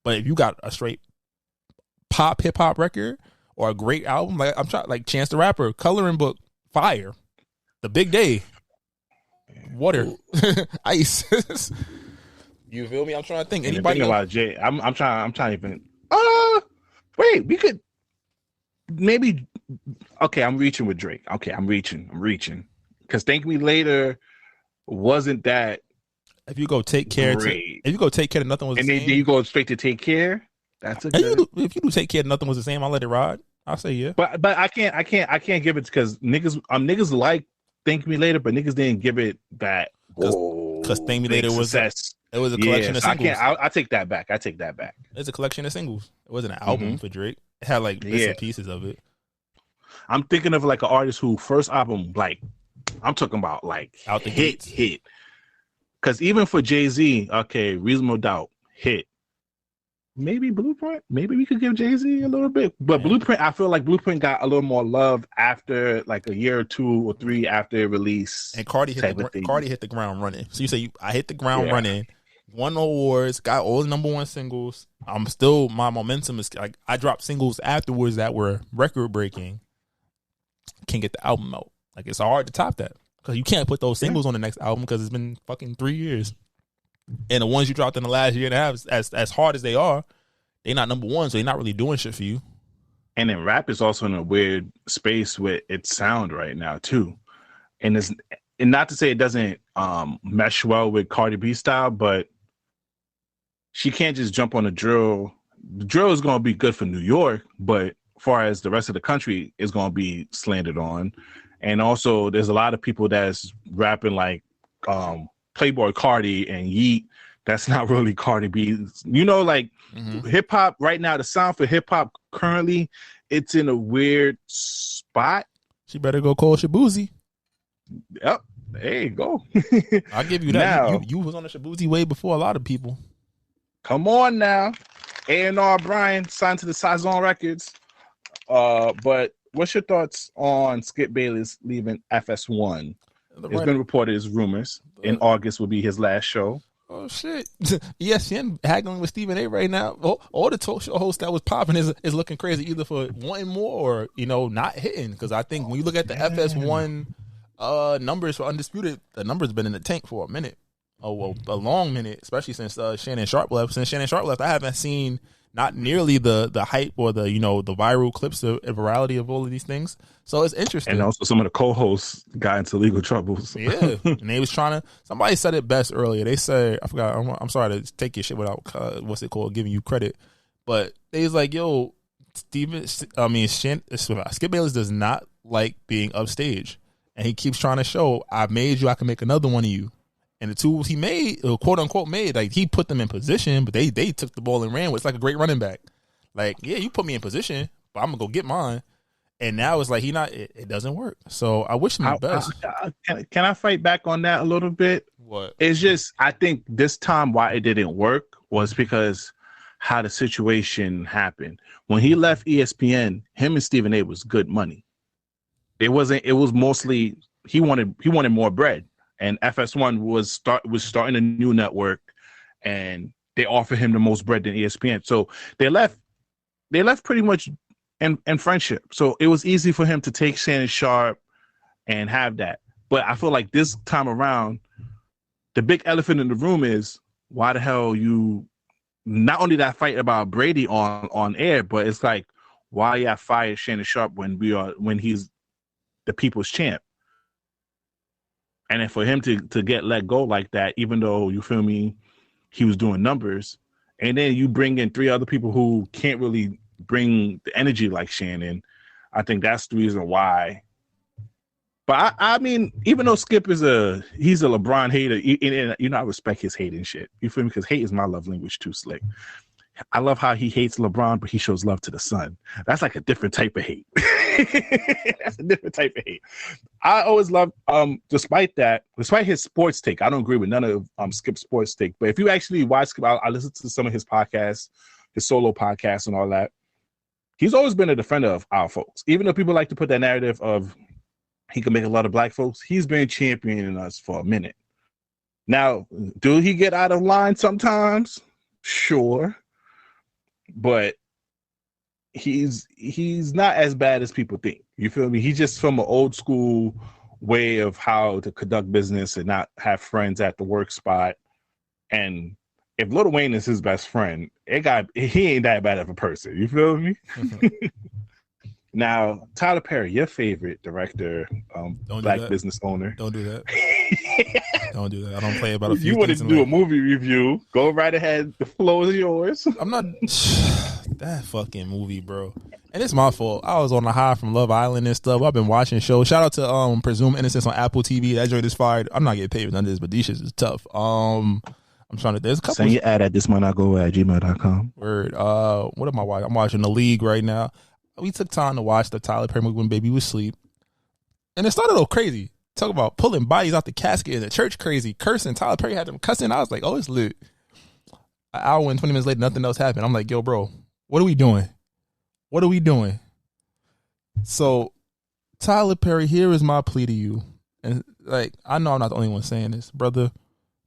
But if you got a straight pop hip hop record, or a great album, like I'm trying, like Chance the Rapper, Coloring Book, fire, The Big Day, Water, Ice. You feel me? I'm trying to think. Anybody about Jay? I'm trying to even. Wait, we could maybe. Okay, I'm reaching with Drake. Okay, I'm reaching. Because Thank Me Later wasn't that. If you go Take Care, Nothing Was the Same. And then you go straight to Take Care. That's a good. If you do Take Care, Nothing Was the Same, I'll let it ride. I'll say yeah. But I can't give it because niggas like Thank Me Later, but niggas didn't give it that. Because Thank Me Later was success. It was a collection of singles. I take that back. It's a collection of singles. It wasn't an album for Drake. It had like bits and pieces of it. I'm thinking of like an artist who first album, like I'm talking about like out the hit. Because even for Jay-Z, okay, Reasonable Doubt, hit. Maybe Blueprint. Maybe we could give Jay-Z a little bit. But Blueprint, I feel like Blueprint got a little more love after like a year or 2 or 3 after it released. And Cardi hit the ground running. So you say I hit the ground running, won awards, got all the #1 singles. I'm still, my momentum is like, I dropped singles afterwards that were record breaking. Can't get the album out. Like, it's hard to top that because you can't put those singles on the next album because it's been fucking 3 years. And the ones you dropped in the last year and a half, as hard as they are, they're not #1, so they're not really doing shit for you. And then rap is also in a weird space with its sound right now too. And not to say it doesn't mesh well with Cardi B style, but she can't just jump on the drill. The drill is going to be good for New York, but as far as the rest of the country is going to be slanted on. And also there's a lot of people that's rapping like Playboy Cardi and Yeet. That's not really Cardi B. Hip hop right now, the sound for hip hop currently, it's in a weird spot. She better go call Shabuzi. Yep. There you go. I'll give you that. Now, You was on the Shabuzi way before a lot of people. come on now. A&R Brian signed to the Saison Records. But what's your thoughts on Skip Bayless leaving FS1? It's been reported as rumors. In August will be his last show. Oh shit! ESPN haggling with Stephen A. right now. All the talk show hosts that was popping is looking crazy, either for wanting more or not hitting. Because I think when you look at the FS1 numbers for Undisputed, the numbers been in the tank for a minute. Oh well, a long minute, especially since Shannon Sharp left. Since Shannon Sharp left, I haven't seen not nearly the hype or the the viral clips, the virality of all of these things. So it's interesting. And also some of the co-hosts got into legal troubles. Yeah, and they was trying to. Somebody said it best earlier. They said, I forgot. I'm sorry to take your shit without giving you credit, but they was like, yo, Skip Bayless does not like being upstage, and he keeps trying to show, I made you, I can make another one of you. And the tools he made, quote unquote made, like he put them in position, but they took the ball and ran with. It's like a great running back. Like, yeah, you put me in position, but I'm gonna go get mine. And now it's like it doesn't work. So I wish him the best. Can I fight back on that a little bit? What? It's just, I think this time why it didn't work was because how the situation happened. When he left ESPN, him and Stephen A. was good money. It was mostly he wanted more bread. And FS1 was starting a new network, and they offered him the most bread than ESPN. So they left pretty much in friendship. So it was easy for him to take Shannon Sharp and have that. But I feel like this time around, the big elephant in the room is why the hell you not only that fight about Brady on air, but it's like why you fired Shannon Sharp when he's the people's champ. And then for him to get let go like that, even though, you feel me, he was doing numbers, and then you bring in three other people who can't really bring the energy like Shannon, I think that's the reason why. But I mean, even though Skip he's a LeBron hater, and I respect his hate and shit. You feel me? Because hate is my love language too, Slick. I love how he hates LeBron, but he shows love to the son. That's like a different type of hate. That's a different type of hate. I always love, despite his sports take, I don't agree with none of Skip's sports take. But if you actually watch Skip, I listen to some of his podcasts, his solo podcasts and all that. He's always been a defender of our folks. Even though people like to put that narrative of he can make a lot of black folks, he's been championing us for a minute. Now, do he get out of line sometimes? Sure. But he's not as bad as people think. You feel me? He's just from an old school way of how to conduct business and not have friends at the work spot. And if Lil Wayne is his best friend, he ain't that bad of a person. You feel me? Mm-hmm. Now, Tyler Perry, your favorite director, black business owner. Don't do that. Don't do that. I don't play about a few. You want to do a movie review? Go right ahead. The floor is yours. I'm not that fucking movie, bro. And it's my fault. I was on the high from Love Island and stuff. I've been watching shows. Shout out to Presumed Innocence on Apple TV. That joint is fired. I'm not getting paid for none of this, but these shits is tough. I'm trying to. There's a couple. Send your ad at thismonotgo@gmail.com. Word. What am I watching? I'm watching The League right now. We took time to watch the Tyler Perry movie when baby was asleep, and it started off crazy. Talk about pulling bodies out the casket in the church, crazy cursing. Tyler Perry had them cussing. I was like, oh, it's lit. An hour and 20 minutes later, nothing else happened. I'm like, yo, bro, what are we doing? What are we doing? So, Tyler Perry, here is my plea to you. And like, I know I'm not the only one saying this, brother.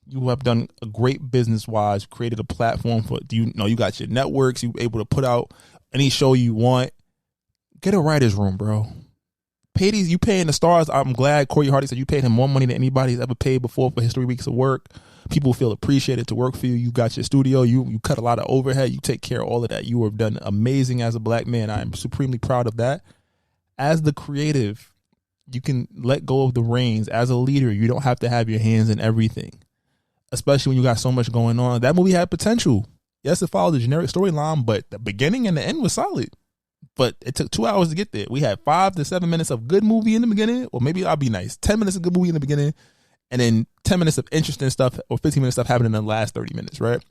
You have done a great business-wise, created a platform for, you got your networks, you able to put out any show you want. Get a writer's room, bro. You paying the stars. I'm glad Corey Hardy said you paid him more money than anybody's ever paid before for his 3 weeks of work. People feel appreciated to work for you. You got your studio. You cut a lot of overhead. You take care of all of that. You have done amazing as a black man. I am supremely proud of that. As the creative, you can let go of the reins. As a leader, you don't have to have your hands in everything, especially when you got so much going on. That movie had potential. Yes, it followed the generic storyline, but the beginning and the end was solid. But it took 2 hours to get there. We had 5 to 7 minutes of good movie in the beginning, or maybe I'll be nice. 10 minutes of good movie in the beginning, and then 10 minutes of interesting stuff, or 15 minutes stuff happening in the last 30 minutes, right?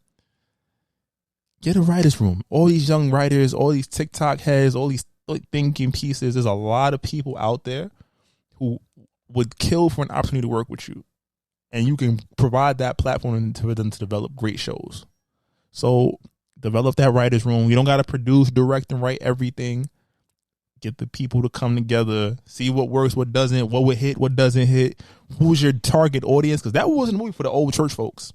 Get a writer's room. All these young writers, all these TikTok heads, all these thinking pieces. There's a lot of people out there who would kill for an opportunity to work with you, and you can provide that platform for them to develop great shows. So develop that writer's room. You don't got to produce, direct, and write everything. Get the people to come together, see what works, what doesn't, what would hit, what doesn't hit. Who's your target audience? Because that wasn't a movie for the old church folks.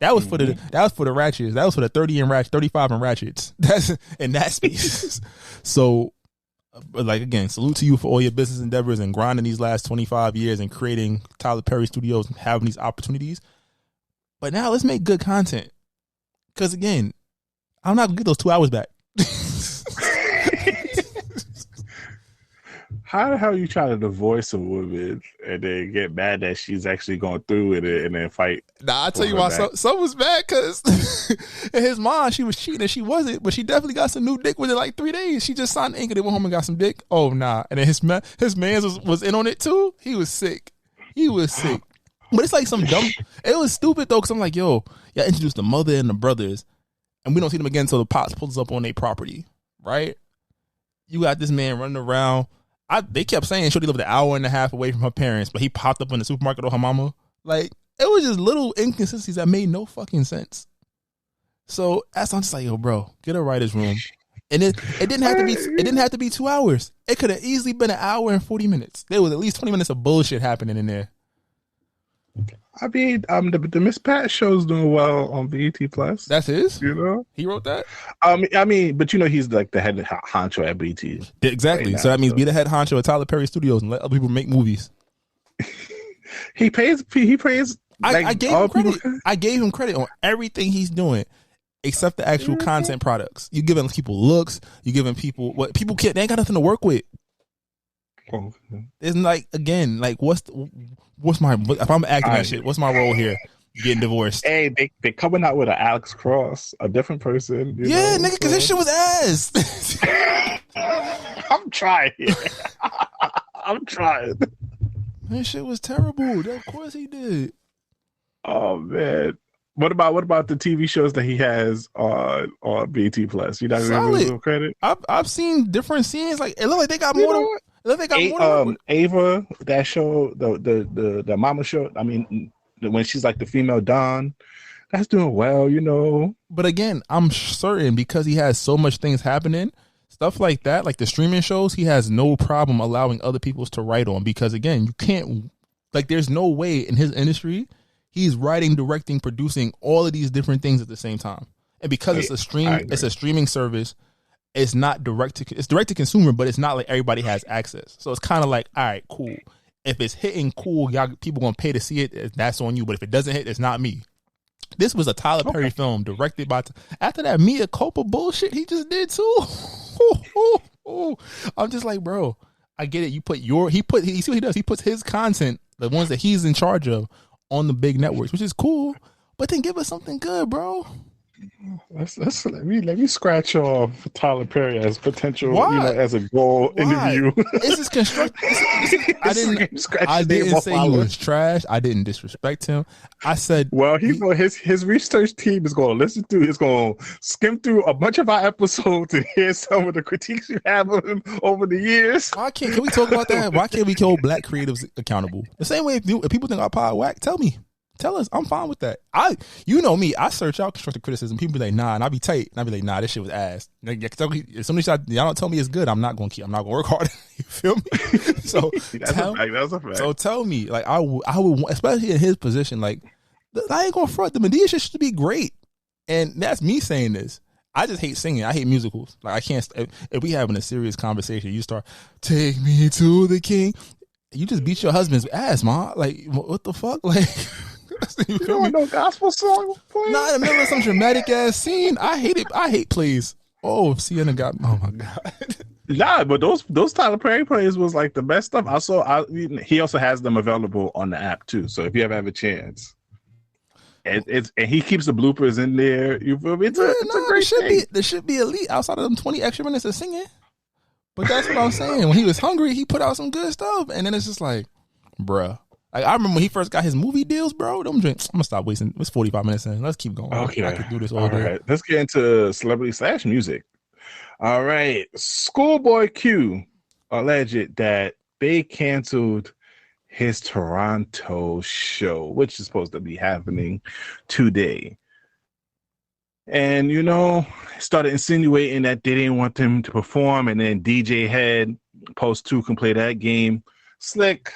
That was for the ratchets. That was for the 30 and ratchet, 35 and ratchets. That's in that space. So, like, again, salute to you for all your business endeavors and grinding these last 25 years and creating Tyler Perry Studios and having these opportunities. But now let's make good content. Because again, I'm not gonna get those 2 hours back. How the hell you try to divorce a woman and then get mad that she's actually going through with it and then fight? Nah, I tell you why some was mad, because in his mind she was cheating and she wasn't, but she definitely got some new dick within like 3 days. She just signed ink and then went home and got some dick. Oh nah, and then his man was in on it too. He was sick. But it's like some dumb. It was stupid though, because I'm like, yo, y'all introduced the mother and the brothers, and we don't see them again until the pops pulls up on their property, right? You got this man running around. They kept saying Shorty lived an hour and a half away from her parents, but he popped up in the supermarket with her mama. Like, it was just little inconsistencies that made no fucking sense. So I'm just like, yo, bro, get a writer's room. And it didn't have to be 2 hours. It could have easily been an hour and 40 minutes. There was at least 20 minutes of bullshit happening in there. I mean, the Miss Pat show's doing well on BET Plus. That's his? You know? He wrote that? I mean, but you know, he's like the head honcho at BET. Exactly. Right so that means be the head honcho at Tyler Perry Studios and let other people make movies. He pays. Like, I gave him credit. I gave him credit on everything he's doing, except the actual content products. You giving people looks. You giving people what people can't. They ain't got nothing to work with. It's like, again, like what's my, if I'm acting that shit, what's my role here? Getting divorced. Hey, they coming out with an Alex Cross, a different person. Yeah, nigga, because this shit was ass. I'm trying. I'm trying. That shit was terrible. Of course he did. Oh man. What about the TV shows that he has on BT Plus? You not giving him credit? I've seen different scenes. Like, it looked like they got more than. Ava, that show, the mama show. I mean, when she's like the female Dawn, that's doing well, you know. But again, I'm certain because he has so much things happening, stuff like that, like the streaming shows, he has no problem allowing other people to write on. Because again, you can't, like, there's no way in his industry he's writing, directing, producing all of these different things at the same time. And because it's a streaming service. It's not direct to consumer, but it's not like everybody has access. So it's kind of like, all right, cool. If it's hitting, cool, y'all people gonna pay to see it. That's on you. But if it doesn't hit, it's not me. This was a Tyler Perry film directed by. After that Mea Culpa bullshit he just did too. I'm just like, bro, I get it. You see what he does. He puts his content, the ones that he's in charge of, on the big networks, which is cool. But then give us something good, bro. Let me scratch off Tyler Perry as potential, as a goal interview. This is constructive. I didn't say he was trash. I didn't disrespect him. I said, well, his research team is going to listen to. It's going to skim through a bunch of our episodes and hear some of the critiques you have of him over the years. Can we talk about that? Why can't we hold black creatives accountable? The same way if people think our pod whack, tell me. Tell us, I'm fine with that. You know me, I search out constructive criticism. People be like, nah, and I be tight, and I be like, nah, this shit was ass. As soon as y'all don't tell me it's good, I'm not gonna work hard. You feel me? So that's a fact. So tell me, like, I would, especially in his position, like, I ain't gonna front them. And these shit should be great. And that's me saying this. I just hate singing. I hate musicals. Like, I can't. If we having a serious conversation, you start, take me to the king. You just beat your husband's ass, ma. Like, what the fuck, like. You don't know gospel song playing? Not in the middle of some dramatic ass scene. I hate it. I hate plays. Oh, Sienna got. Oh my god. Nah, but those Tyler Perry plays was like the best stuff. He also has them available on the app too. So if you ever have a chance, and he keeps the bloopers in there. You feel me? It's a great thing. There should be elite outside of them 20 extra minutes of singing. But that's what I'm saying. When he was hungry, he put out some good stuff, and then it's just like, bruh. Like, I remember when he first got his movie deals, bro. I'm gonna stop wasting. It's 45 minutes in. Let's keep going. Okay, I could do this all day. Right. Let's get into celebrity / music. All right, Schoolboy Q alleged that they canceled his Toronto show, which is supposed to be happening today. And, you know, started insinuating that they didn't want them to perform. And then DJ Head, Post 2 can play that game. Slick,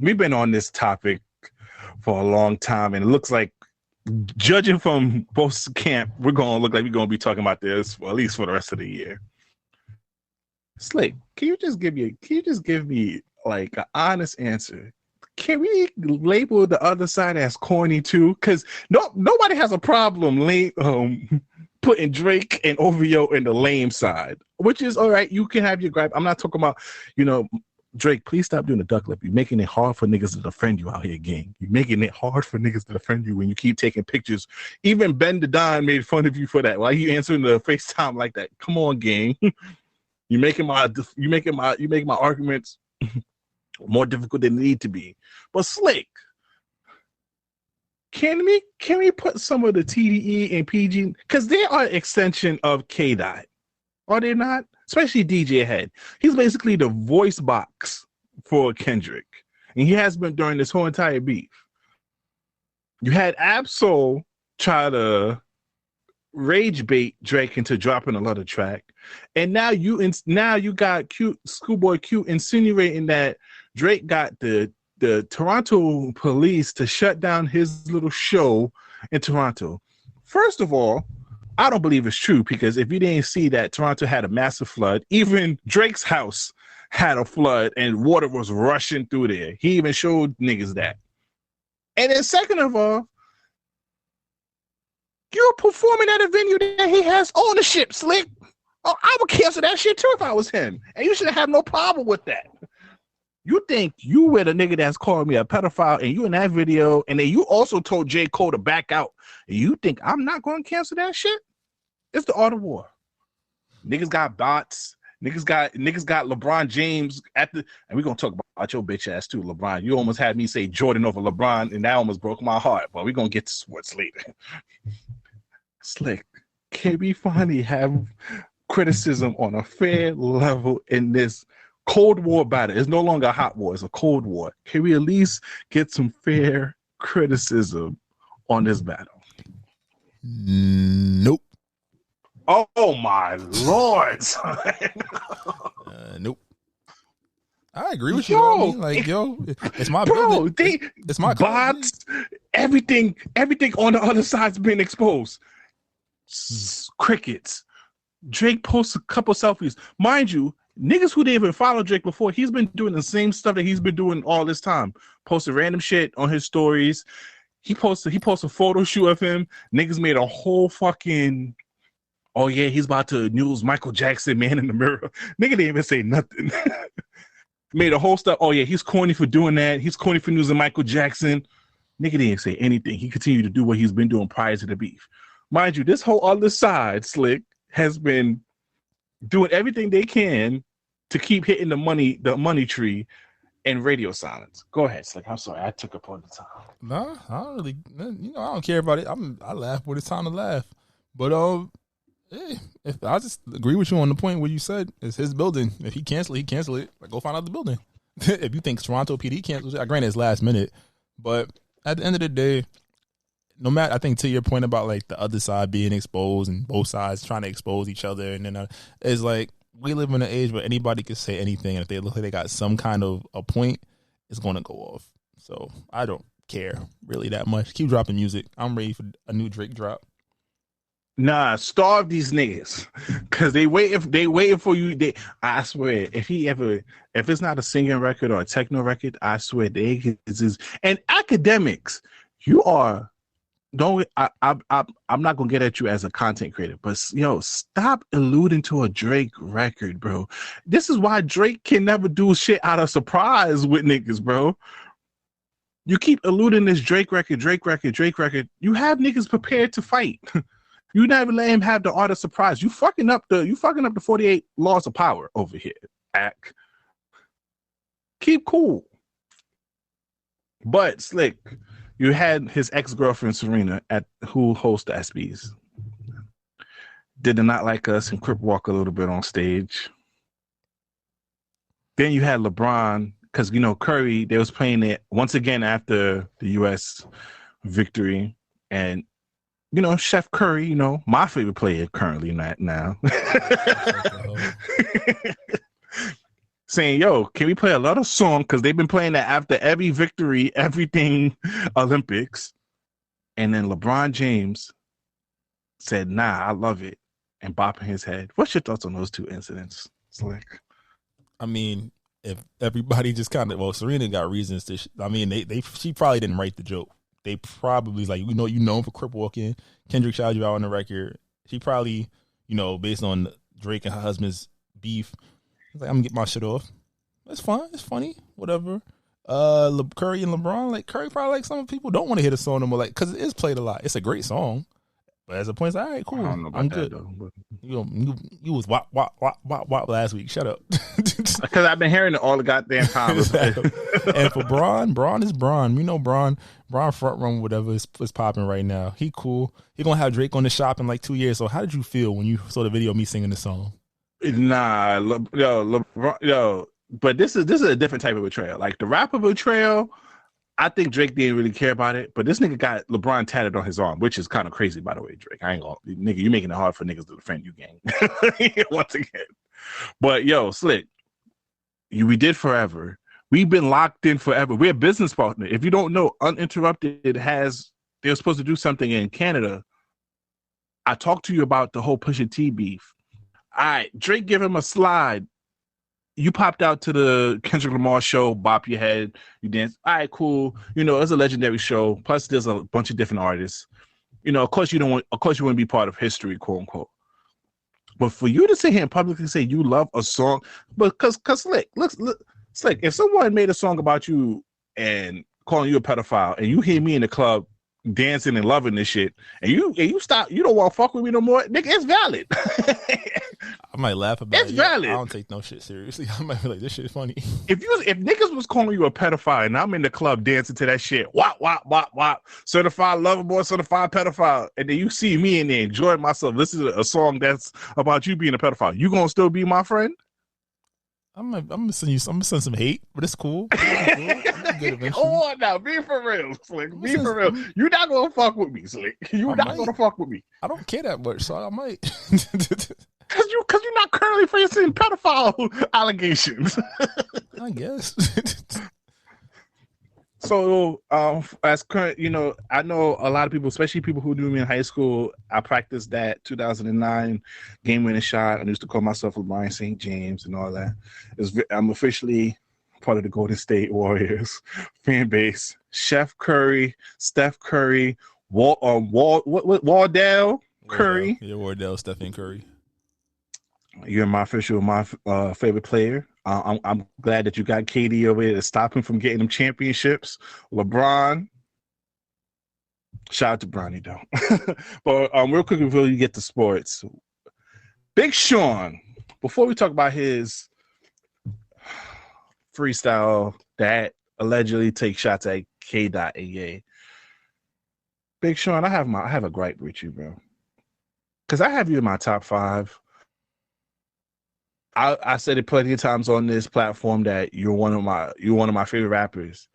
we've been on this topic for a long time. And it looks like, judging from both camp, we're going to look like we're going to be talking about this for at least for the rest of the year. Slick, can you just give me like an honest answer? Can we label the other side as corny too? Because nobody has a problem putting Drake and OVO in the lame side, which is all right. You can have your gripe. I'm not talking about, you know, Drake, please stop doing the duck lip. You're making it hard for niggas to defend you out here, gang. You're making it hard for niggas to defend you when you keep taking pictures. Even Ben the Don made fun of you for that. Why you answering the FaceTime like that? Come on, gang. You're making my arguments more difficult than they need to be. But Slick, can we put some of the TDE and PG, because they are an extension of K-Dot, are they not? Especially DJ Head. He's basically the voice box for Kendrick, and he has been during this whole entire beef. You had Absol try to rage bait Drake into dropping another track, and now you got Schoolboy Q insinuating that Drake got the Toronto police to shut down his little show in Toronto. First of all, I don't believe it's true, because if you didn't see that Toronto had a massive flood, even Drake's house had a flood and water was rushing through there. He even showed niggas that. And then second of all, you're performing at a venue that he has ownership, Slick. Oh, I would cancel that shit too if I was him. And you should have no problem with that. You think you were the nigga that's calling me a pedophile, and you in that video, and then you also told J. Cole to back out. And you think I'm not going to cancel that shit? It's the art of war. Niggas got bots. Niggas got LeBron James and we're going to talk about your bitch ass too, LeBron. You almost had me say Jordan over LeBron, and that almost broke my heart. But we're going to get to sports later. Slick, can we finally have criticism on a fair level in this Cold War battle? It's no longer a hot war, it's a Cold War. Can we at least get some fair criticism on this battle? Nope. Oh my Lord. Nope. I agree with you. I mean, like, it's my building. It's my bots. Everything on the other side's been exposed. Crickets. Drake posts a couple selfies. Mind you, niggas who didn't even follow Drake before, he's been doing the same stuff that he's been doing all this time. Posted random shit on his stories. He posted a photo shoot of him. Niggas made a whole fucking, oh yeah, he's about to news Michael Jackson, Man in the Mirror. Nigga didn't even say nothing. Made a whole stuff. Oh yeah, he's corny for doing that. He's corny for newsing Michael Jackson. Nigga didn't say anything. He continued to do what he's been doing prior to the beef. Mind you, this whole other side, Slick, has been doing everything they can to keep hitting the money tree and radio silence. Go ahead, Slick. I'm sorry, I took up all the time. No, I don't really, I don't care about it. I laugh when it's time to laugh. But if I just agree with you on the point where you said it's his building. If he cancel it. Like, go find out the building. If you think Toronto PD cancels it, I grant it's last minute. But at the end of the day, no matter, I think to your point about like the other side being exposed and both sides trying to expose each other, and then it's like we live in an age where anybody can say anything, and if they look like they got some kind of a point, it's going to go off. So I don't care really that much. Keep dropping music. I'm ready for a new Drake drop. Nah, starve these niggas, cause they waiting for you. I swear, if it's not a singing record or a techno record, I swear and academics. You are. Don't I'm not gonna get at you as a content creator, but stop alluding to a Drake record, bro. This is why Drake can never do shit out of surprise with niggas, bro. You keep alluding this Drake record. You have niggas prepared to fight. You never let him have the art of surprise. You fucking up the 48 laws of power over here. Act. Keep cool. But Slick, you had his ex-girlfriend Serena who hosts the SBs. Did not like us and crip walk a little bit on stage. Then you had LeBron because Curry, they was playing it once again after the U.S. victory, and Chef Curry, my favorite player currently now, saying, "Yo, can we play a lot of song?" Because they've been playing that after every victory, everything Olympics, and then LeBron James said, "Nah, I love it," and bopping his head. What's your thoughts on those two incidents, Slick? I mean, if everybody just kind of, Serena got reasons to. She probably didn't write the joke. They probably like, you know him for crip walking. Kendrick shouted you out on the record. She probably, based on Drake and her husband's beef, like, I'm gonna get my shit off. That's fine. It's funny. Whatever. Curry and LeBron, like Curry probably like some people don't want to hear the song no more, like because it is played a lot. It's a great song. But as a point, it's like, all right, cool. I'm good. Though, you was wop last week. Shut up. Because I've been hearing it all the goddamn time. Exactly. And for Bron is Bron. We know Bron front run whatever is popping right now. He cool. He gonna have Drake on the shop in like 2 years. So how did you feel when you saw the video of me singing the song? Nah, LeBron, but this is a different type of betrayal. Like the rapper betrayal, I think Drake didn't really care about it, but this nigga got LeBron tatted on his arm, which is kind of crazy, by the way, Drake. I ain't gonna, nigga, you making it hard for niggas to defend you, gang. Once again. But Slick, we did forever. We've been locked in forever. We're a business partner. If you don't know, Uninterrupted they're supposed to do something in Canada. I talked to you about the whole Pusha T beef. All right, Drake give him a slide. You popped out to the Kendrick Lamar show, bop your head, you dance. All right, cool. It's a legendary show. Plus, there's a bunch of different artists. Of course you want to be part of history, quote unquote. But for you to sit here and publicly say you love a song, because Slick, Slick, if someone made a song about you and calling you a pedophile, and you hear me in the club dancing and loving this shit, and you stop, you don't want to fuck with me no more, nigga, it's valid. I might laugh about it. It's valid. I don't take no shit seriously. I might be like, this shit is funny. If niggas was calling you a pedophile and I'm in the club dancing to that shit, wop, wop, wop, wop, certified lover boy, certified pedophile, and then you see me in there enjoying myself, listening to a song that's about you being a pedophile, you gonna still be my friend? I'm gonna send some hate, but it's cool. Come on now, be for real, Slick. Be for real. You're not gonna fuck with me, Slick. You're not gonna fuck with me. I don't care that much, so I might. Cause you're not currently facing pedophile allegations. I guess. So, as current, I know a lot of people, especially people who knew me in high school. I practiced that 2009 game-winning shot. I used to call myself LeBron St. James and all that. I'm officially part of the Golden State Warriors fan base. Chef Curry, Steph Curry, Wardell Curry. Yeah, Wardell, Stephen Curry. You're my favorite player. I'm glad that you got KD over there to stop him from getting them championships. LeBron, shout out to Bronny though. But real quick before you get to sports, Big Sean. Before we talk about his freestyle that allegedly takes shots at K.A. Big Sean, I have a gripe with you, bro, because I have you in my top 5. I said it plenty of times on this platform that you're one of my favorite rappers,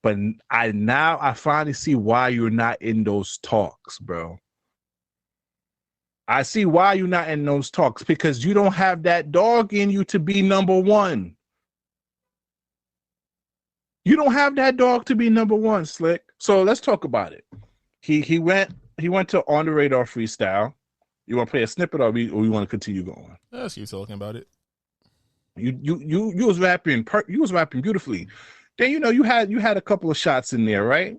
but I finally see why you're not in those talks, bro. I see why you're not in those talks, because you don't have that dog in you to be number one. You don't have that dog to be number one, Slick. So let's talk about it. He went to On the Radar freestyle. You want to play a snippet, or we want to continue going? Let's keep talking about it. You was rapping. You was rapping beautifully. Then you had a couple of shots in there, right?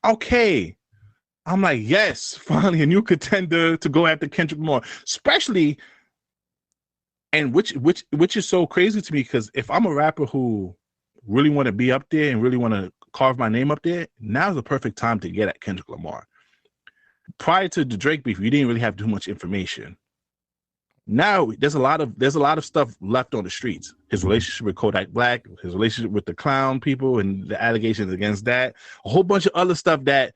Okay, I'm like, yes, finally a new contender to go after Kendrick Lamar, especially, and which is so crazy to me, because if I'm a rapper who really want to be up there and really want to carve my name up there, now's the perfect time to get at Kendrick Lamar. Prior to the Drake beef, you didn't really have too much information. Now there's a lot of stuff left on the streets. His relationship with Kodak Black, his relationship with the clown people, and the allegations against that. A whole bunch of other stuff that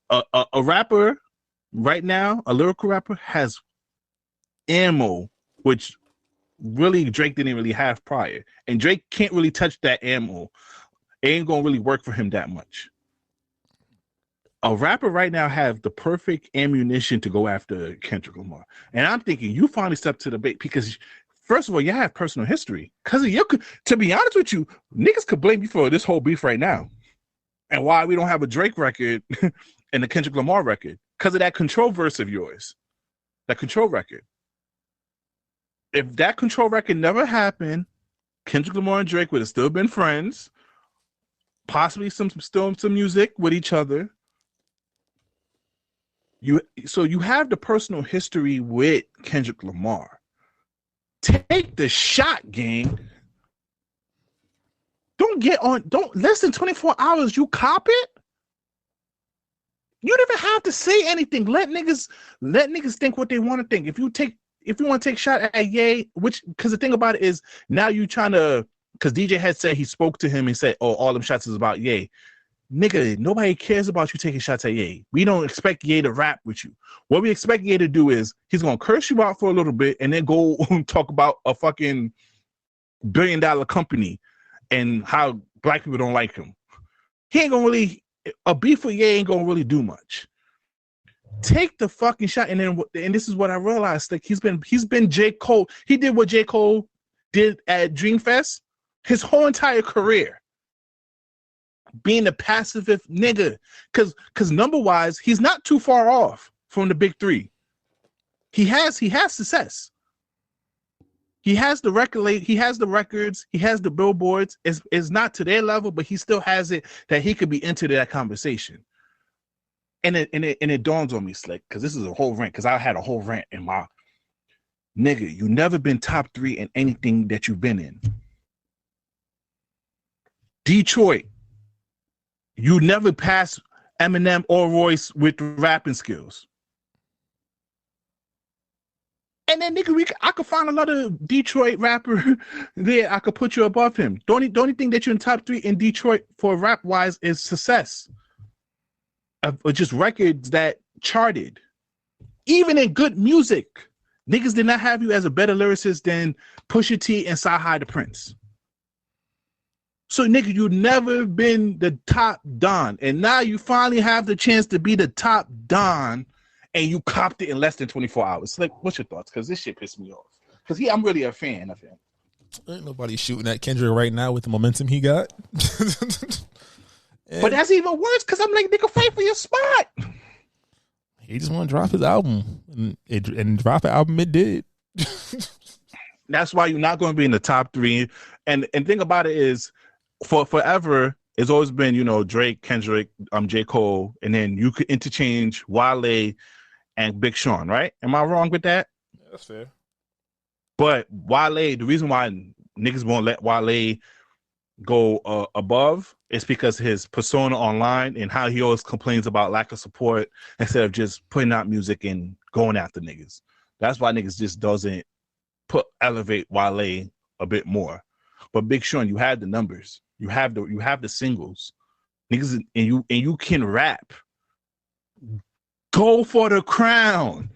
a rapper right now, a lyrical rapper, has ammo, which really Drake didn't really have prior. And Drake can't really touch that ammo. It ain't gonna really work for him that much. A rapper right now have the perfect ammunition to go after Kendrick Lamar. And I'm thinking you finally stepped to the bait because first of all, you have personal history. Because to be honest with you, niggas could blame you for this whole beef right now. And why we don't have a Drake record and a Kendrick Lamar record. Because of that Control verse of yours. That Control record. If that Control record never happened, Kendrick Lamar and Drake would have still been friends. Possibly some music with each other. So you have the personal history with Kendrick Lamar. Take the shot, gang. Don't less than 24 hours, you cop it. You don't even have to say anything. Let niggas think what they want to think. If you want to take shot at Ye, because the thing about it is now you trying to, because DJ had said he spoke to him and said, oh, all them shots is about Ye. Nigga, nobody cares about you taking shots at Ye. We don't expect Ye to rap with you. What we expect Ye to do is he's going to curse you out for a little bit and then go talk about a fucking $1 billion company and how black people don't like him. He ain't going to really, a beef with Ye ain't going to really do much. Take the fucking shot. And this is what I realized. Like he's been J. Cole. He did what J. Cole did at Dreamfest his whole entire career. Being a pacifist nigga, because number wise, he's not too far off from the big three. He has success. He has the record. He has the records. He has the billboards. It's not to their level, but he still has it that he could be into that conversation. And it dawns on me, Slick, because this is a whole rant. Because I had a whole rant in my nigga. You never been top 3 in anything that you've been in. Detroit. You never pass Eminem or Royce with rapping skills. And then, nigga, I could find another Detroit rapper there. I could put you above him. The only thing that you're in top 3 in Detroit for rap-wise is success. Or just records that charted. Even in good music, niggas did not have you as a better lyricist than Pusha T and Sci-Hi the Prince. So, nigga, you never been the top Don. And now you finally have the chance to be the top Don, and you copped it in less than 24 hours. Like, what's your thoughts? Because this shit pissed me off. Because I'm really a fan of him. Ain't nobody shooting at Kendrick right now with the momentum he got. But that's even worse, because I'm like, nigga, fight for your spot. He just want to drop his album. And drop an album it did. That's why you're not going to be in the top 3. And thing about it is, for forever, it's always been, Drake, Kendrick, J. Cole, and then you could interchange Wale and Big Sean, right? Am I wrong with that? Yeah, that's fair. But Wale, the reason why niggas won't let Wale go above is because his persona online and how he always complains about lack of support instead of just putting out music and going after niggas. That's why niggas just doesn't elevate Wale a bit more. But Big Sean, you had the numbers. You have the singles, niggas, and you can rap. Go for the crown.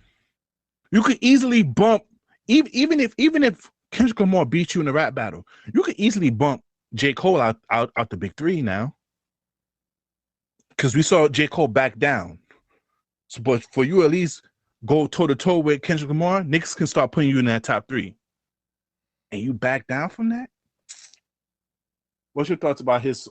You could easily bump even if Kendrick Lamar beat you in a rap battle. You could easily bump J. Cole out the big 3 now, because we saw J. Cole back down. So, but for you at least go toe to toe with Kendrick Lamar, niggas can start putting you in that top 3, and you back down from that. What's your thoughts about his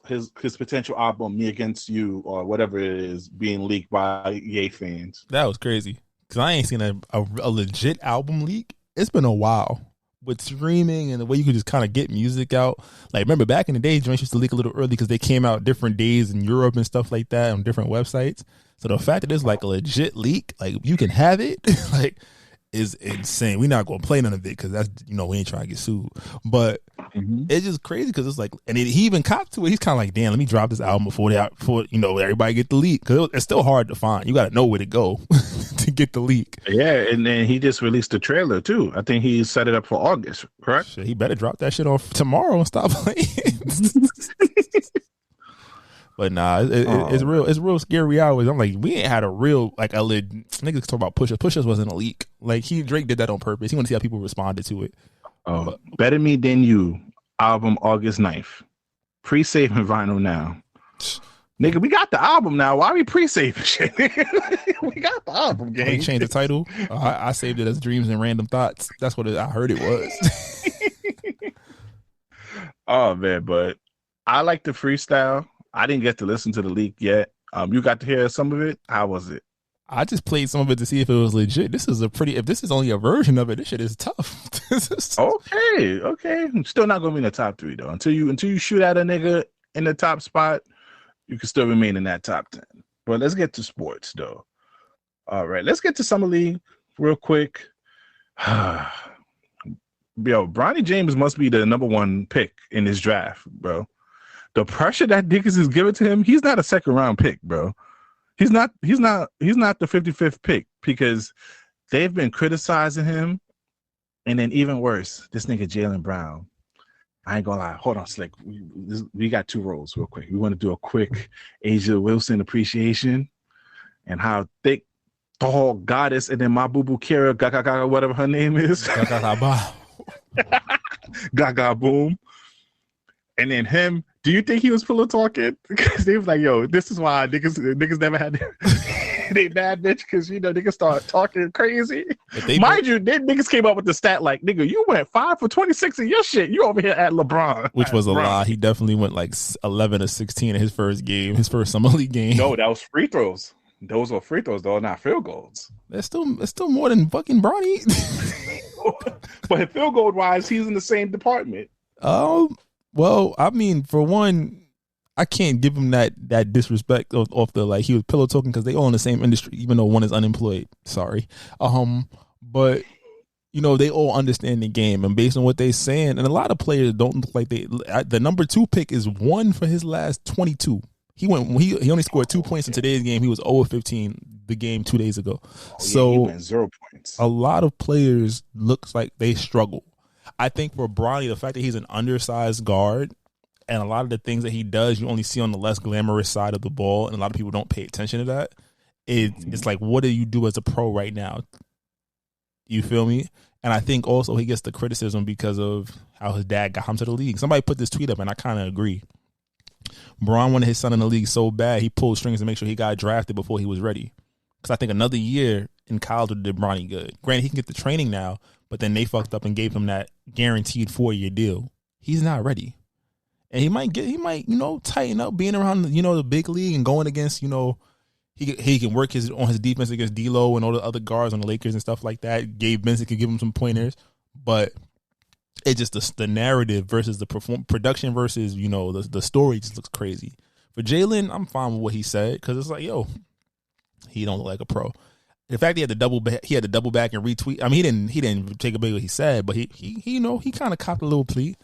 potential album, Me Against You, or whatever it is, being leaked by Ye fans? That was crazy. Because I ain't seen a legit album leak. It's been a while. With streaming and the way you could just kind of get music out. Like, remember back in the day, joints used to leak a little early because they came out different days in Europe and stuff like that on different websites. So the fact that it's like a legit leak, like you can have it, like, is insane. We're not going to play none of it because that's, we ain't trying to get sued. But it's just crazy because it's like, and he even copped to it. He's kind of like, damn, let me drop this album before everybody get the leak, because it's still hard to find. You got to know where to go to get the leak. Yeah, and then he just released the trailer too. I think he set it up for August, correct? Shit, he better drop that shit off tomorrow and stop playing. But nah, it's real. It's real scary hours. I'm like, we ain't had a real niggas talk about Pusha. Pusha wasn't a leak. Like Drake did that on purpose. He wanted to see how people responded to it. Oh, Better Me Than You album August 9th. Pre-saving vinyl now. Nigga, we got the album now. Why are we pre-saving shit? We got the album, gang. They changed the title. I saved it as Dreams and Random Thoughts. That's what I heard it was. Oh, man, but I like the freestyle. I didn't get to listen to the leak yet. You got to hear some of it. How was it? I just played some of it to see if it was legit. This is if this is only a version of it, this shit is tough. Okay. Still not gonna be in the top 3 though. Until you shoot at a nigga in the top spot, you can still remain in that top 10. But let's get to sports though. All right, let's get to Summer League real quick. Yo, Bronny James must be the number 1 pick in this draft, bro. The pressure that Dickens is giving to him, he's not a second round pick, bro. He's not the 55th pick because they've been criticizing him. And then even worse, this nigga Jaylen Brown. I ain't gonna lie. Hold on, Slick. We got 2 roles real quick. We want to do a quick Asia Wilson appreciation and how thick, tall goddess, and then my boo-boo Kara, Gaga, whatever her name is. Gaga Boom. And then him, do you think he was pillow talking? Because they was like, yo, this is why niggas never had they bad bitch, because niggas start talking crazy. Mind you, then niggas came up with the stat like, nigga, you went 5 for 26 in your shit. You over here at LeBron. Which was a lie. He definitely went like 11 or 16 in his first game, his first Summer League game. No, that was free throws. Those were free throws, though, not field goals. It's still more than fucking Bronny. But field goal wise, he's in the same department. Well, I mean, for one, I can't give him that disrespect off the like he was pillow talking because they all in the same industry, even though one is unemployed. Sorry, but they all understand the game, and based on what they're saying, and a lot of players don't look like they. The number 2 pick is 1 for his last 22. He only scored 2 points in today's game. He was 0-15 the game 2 days ago. So he went 0 points. A lot of players looks like they struggle. I think for Bronny, the fact that he's an undersized guard and a lot of the things that he does, you only see on the less glamorous side of the ball, and a lot of people don't pay attention to that. It's like, what do you do as a pro right now? You feel me? And I think also he gets the criticism because of how his dad got him to the league. Somebody put this tweet up, and I kind of agree. Bron wanted his son in the league so bad, he pulled strings to make sure he got drafted before he was ready. Because I think another year in college would have did Bronny good. Granted, he can get the training now, but then they fucked up and gave him that guaranteed 4-year deal. He's not ready. And he might tighten up being around, the big league and going against, he can work on his defense against D'Lo and all the other guards on the Lakers and stuff like that. Gabe Vincent could give him some pointers, but it's just the narrative versus the production versus, the story just looks crazy. For Jaylen, I'm fine with what he said because it's like, yo, he don't look like a pro. The fact he had to double back and retweet. I mean, he didn't take a big what he said, but he kind of copped a little plea.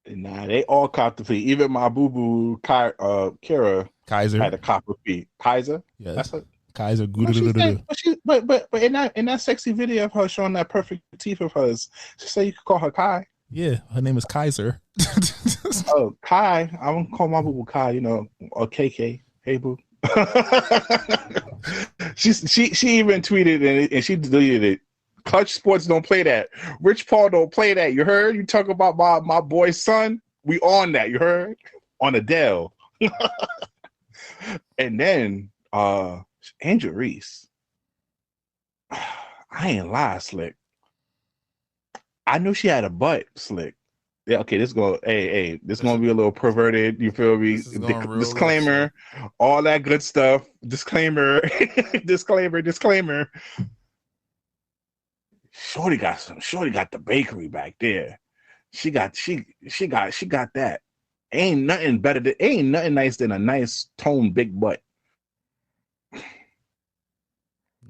Nah, they all copped the plea. Even my boo boo Kara Kaiser had a cop a plea. Kaiser, yes, that's her. Kaiser. But in that sexy video of her showing that perfect teeth of hers, she said you could call her Kai. Yeah, her name is Kaiser. Oh, Kai. I'm gonna call my boo boo Kai. Or KK. Hey boo. she even tweeted and she deleted it. Clutch Sports don't play that. Rich Paul don't play that. You heard? You talk about my boy's son. We on that. You heard? On Adele. And then Angel Reese. I ain't lie, Slick. I knew she had a butt, Slick. Yeah, okay, this gonna be a little perverted, you feel me? Disclaimer, all that good stuff. Disclaimer, disclaimer. Shorty got the bakery back there. She got that. Ain't nothing nice than a nice toned big butt.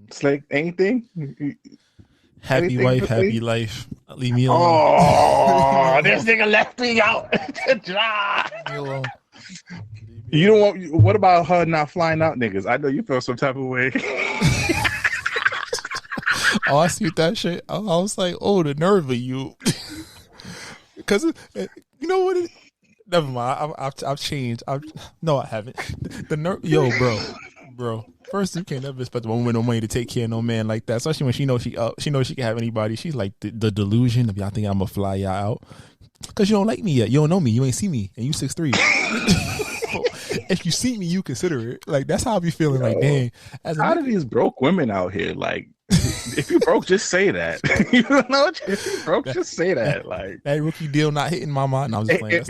It's like anything. Happy wife, happy life. Leave me alone. Oh, this nigga left me out. Leave me alone. You don't want. What about her not flying out, niggas? I know you feel some type of way. Oh, I see that shit. I was like, oh, the nerve of you. Because you know what? Never mind. I've changed. No, I haven't. The nerve. Yo, bro. First, you can't never expect a woman with no money to take care of no man like that, especially when she knows she up. She knows she can have anybody. She's like the delusion of y'all think I'm gonna fly y'all out because you don't like me yet. You don't know me. You ain't see me, and you 6'3". If you see me, you consider it. Like that's how I be feeling. Like, dang. How do these broke women out here? Like, if you broke, just say that. You know, if you broke, just say that. Like that rookie deal not hitting my mind. No, I'm just playing.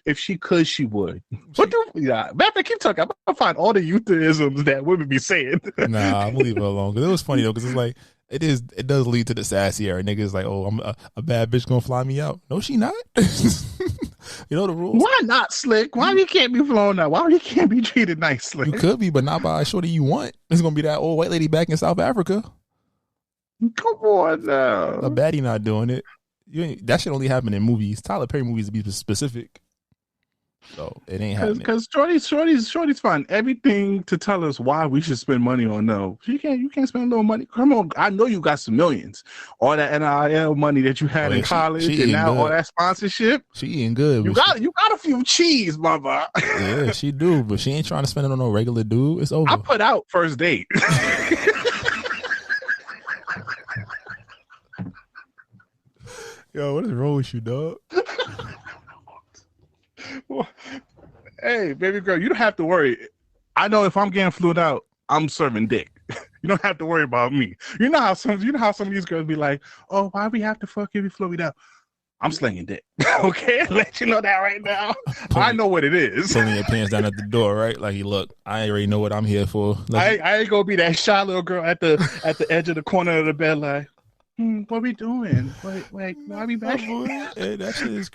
If she could, she would. What do? Yeah, Matt, keep talking. I'm gonna find all the euphemisms that women be saying. Nah, I'm gonna leave it alone because it was funny though. Because it's like it does lead to the sassy era. Niggas like, oh, I'm a bad bitch gonna fly me out. No, she not. You know the rules. Why not, Slick? Why you can't be flown out? Why you can't be treated nicely? You could be, but not by a shorty you want. It's gonna be that old white lady back in South Africa. Come on now. A baddie not doing it. That should only happen in movies. Tyler Perry movies to be specific. So it ain't happening. Because Shorty's find everything to tell us why we should spend money on. No, you can't spend a little money. Come on, I know you got some millions. All that NIL money that you had in college, and now all that sponsorship. She eating good. You got a few cheese, mama. Yeah, she do, but she ain't trying to spend it on no regular dude. It's over. I put out first date. Yo, what is wrong with you, dog? Well, hey, baby girl, you don't have to worry. I know if I'm getting flued out, I'm serving dick. You don't have to worry about me. You know how some of these girls be like, oh, why we have to fuck if you flew me out? I'm slinging dick. Okay, let you know that right now. I know what it is. Pulling your pants down at the door, right? Like, look, I already know what I'm here for. I ain't gonna be that shy little girl at the edge of the corner of the bed, like. What we doing? Wait, why we back? Hey, that shit is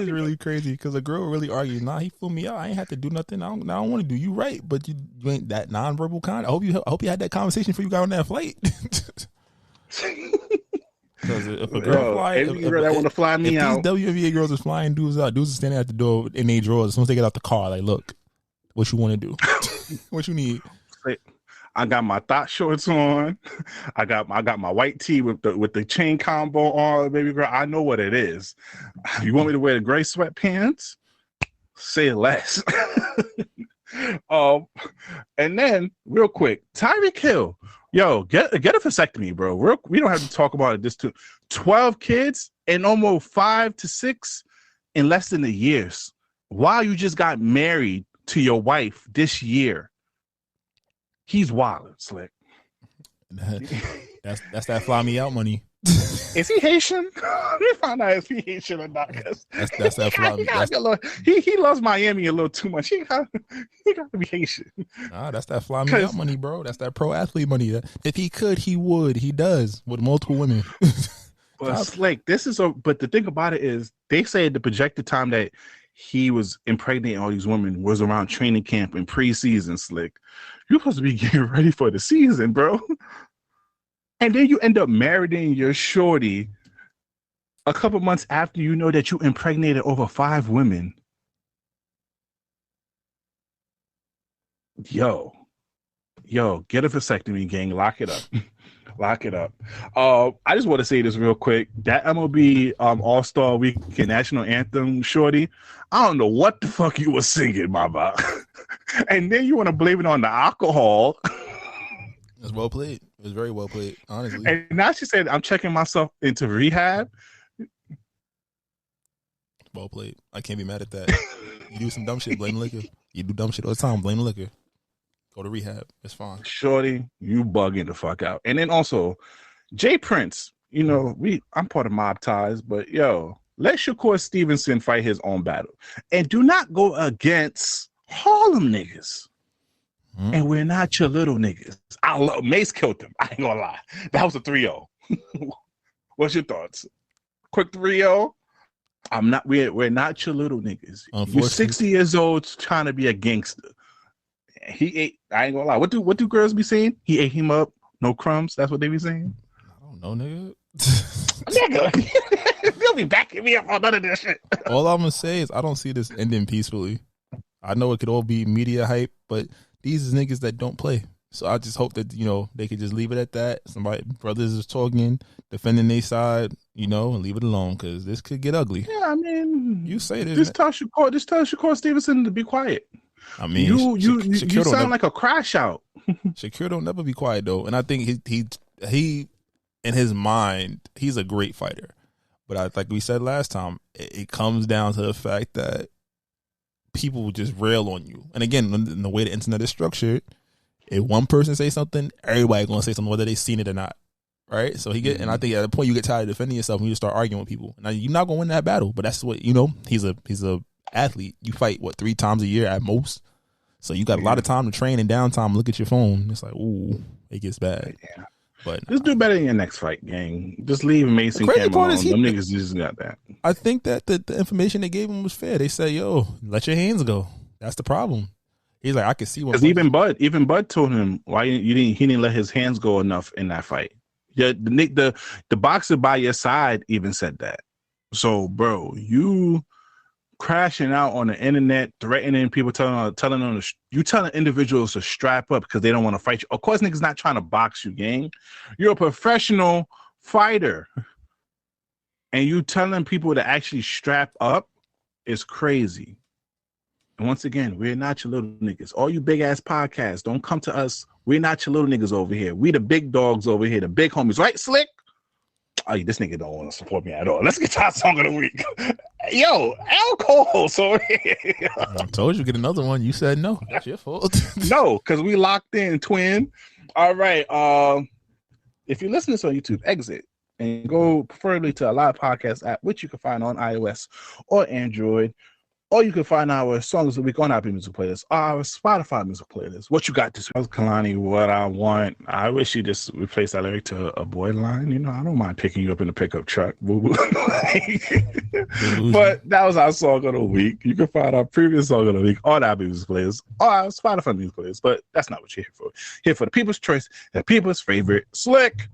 really crazy because a girl really argued. Nah, he flew me out. I ain't have to do nothing. I don't want to do. You right, but you ain't that nonverbal kind. I hope you had that conversation before you got on that flight. Because if a girl that want to fly me out, these WNBA girls are flying dudes out. Dudes are standing at the door in their drawers. As soon as they get out the car, like, look, what you want to do? What you need? I got my thought shorts on. I got my white tee with the chain combo on, baby girl. I know what it is. You want me to wear the gray sweatpants? Say less. And then real quick, Tyreek Hill, yo, get a vasectomy, bro. We don't have to talk about it. This too. 12 kids and almost 5 to 6 in less than a year. While you just got married to your wife this year. He's wild, Slick. That's that fly me out money. Is he Haitian? We found out if he Haitian or not. That's that fly me. He loves Miami a little too much. He got to be Haitian. Nah, that's that fly me out money, bro. That's that pro athlete money. If he could, he would. He does with multiple women. But Slick, but the thing about it is, they say the projected time that he was impregnating all these women was around training camp and preseason, Slick. You're supposed to be getting ready for the season, bro. And then you end up marrying your shorty a couple months after you know that you impregnated over 5 women. Yo, get a vasectomy, gang. Lock it up. Lock it up. I just want to say this real quick. That MLB All-Star Weekend National Anthem, shorty, I don't know what the fuck you were singing, mama. And then you want to blame it on the alcohol. It's well played. It was very well played, honestly. And now she said, I'm checking myself into rehab. Well played. I can't be mad at that. You do some dumb shit, blame the liquor. You do dumb shit all the time, blame the liquor. Go to rehab. It's fine. Shorty, you bugging the fuck out. And then also, Jay Prince, you know, I'm part of Mob Ties, but yo, let Shakur Stevenson fight his own battle. And do not go against Harlem niggas. And we're not your little niggas. Mase killed him. I ain't gonna lie. That was a 3-0. What's your thoughts? Quick 3-0. We're not your little niggas. You're 60 years old trying to be a gangster. He ate. I ain't gonna lie. What do girls be saying? He ate him up. No crumbs. That's what they be saying. I don't know, nigga. Nigga, they'll be backing me up on none of this shit. All I'm gonna say is I don't see this ending peacefully. I know it could all be media hype, but these is niggas that don't play. So I just hope that, you know, they could just leave it at that. Brothers is talking, defending their side, you know, and leave it alone because this could get ugly. Yeah, I mean, you say this. Just tell Shakur Stevenson to be quiet. I mean, you sound like a crash out. Shakur don't never be quiet though, and I think he in his mind he's a great fighter, but like we said last time, it comes down to the fact that people just rail on you. And again, in the way the internet is structured, if one person say something, everybody gonna say something whether they seen it or not, right? So and I think at the point you get tired of defending yourself and you just start arguing with people. Now you're not gonna win that battle, but that's what he's a athlete. You fight 3 times a year at most, so you got a lot of time to train and downtime. Look at your phone. It's like, ooh, it gets bad. Yeah. But just do better in your next fight, gang. Just leave Mase and Cam'ron alone. Them niggas just got that. I think that the information they gave him was fair. They said, "Yo, let your hands go." That's the problem. He's like, I can see what. Because even Bud told him why he didn't let his hands go enough in that fight. Yeah, the boxer by your side even said that. So, bro, you crashing out on the internet, threatening people, telling individuals to strap up because they don't want to fight you. Of course, niggas not trying to box you, gang. You're a professional fighter, and you telling people to actually strap up is crazy. And once again, we're not your little niggas. All you big ass podcasts, don't come to us. We're not your little niggas over here. We the big dogs over here, the big homies, right, Slick? Oh, this nigga don't want to support me at all. Let's get to our song of the week. Yo, alcohol. So I told you get another one. You said no. That's your fault. No, because we locked in, twin. All right. If you listen to this on YouTube, exit and go preferably to a live podcast app, which you can find on iOS or Android. Or you can find our songs of the week on our music playlist, our Spotify music playlist. What you got this week? Kalani, what I want. I wish you just replace that lyric to a boy line. I don't mind picking you up in a pickup truck. But that was our song of the week. You can find our previous song of the week on our music playlist, or our Spotify music playlist. But that's not what you're here for. Here for the people's choice, the people's favorite, Slick.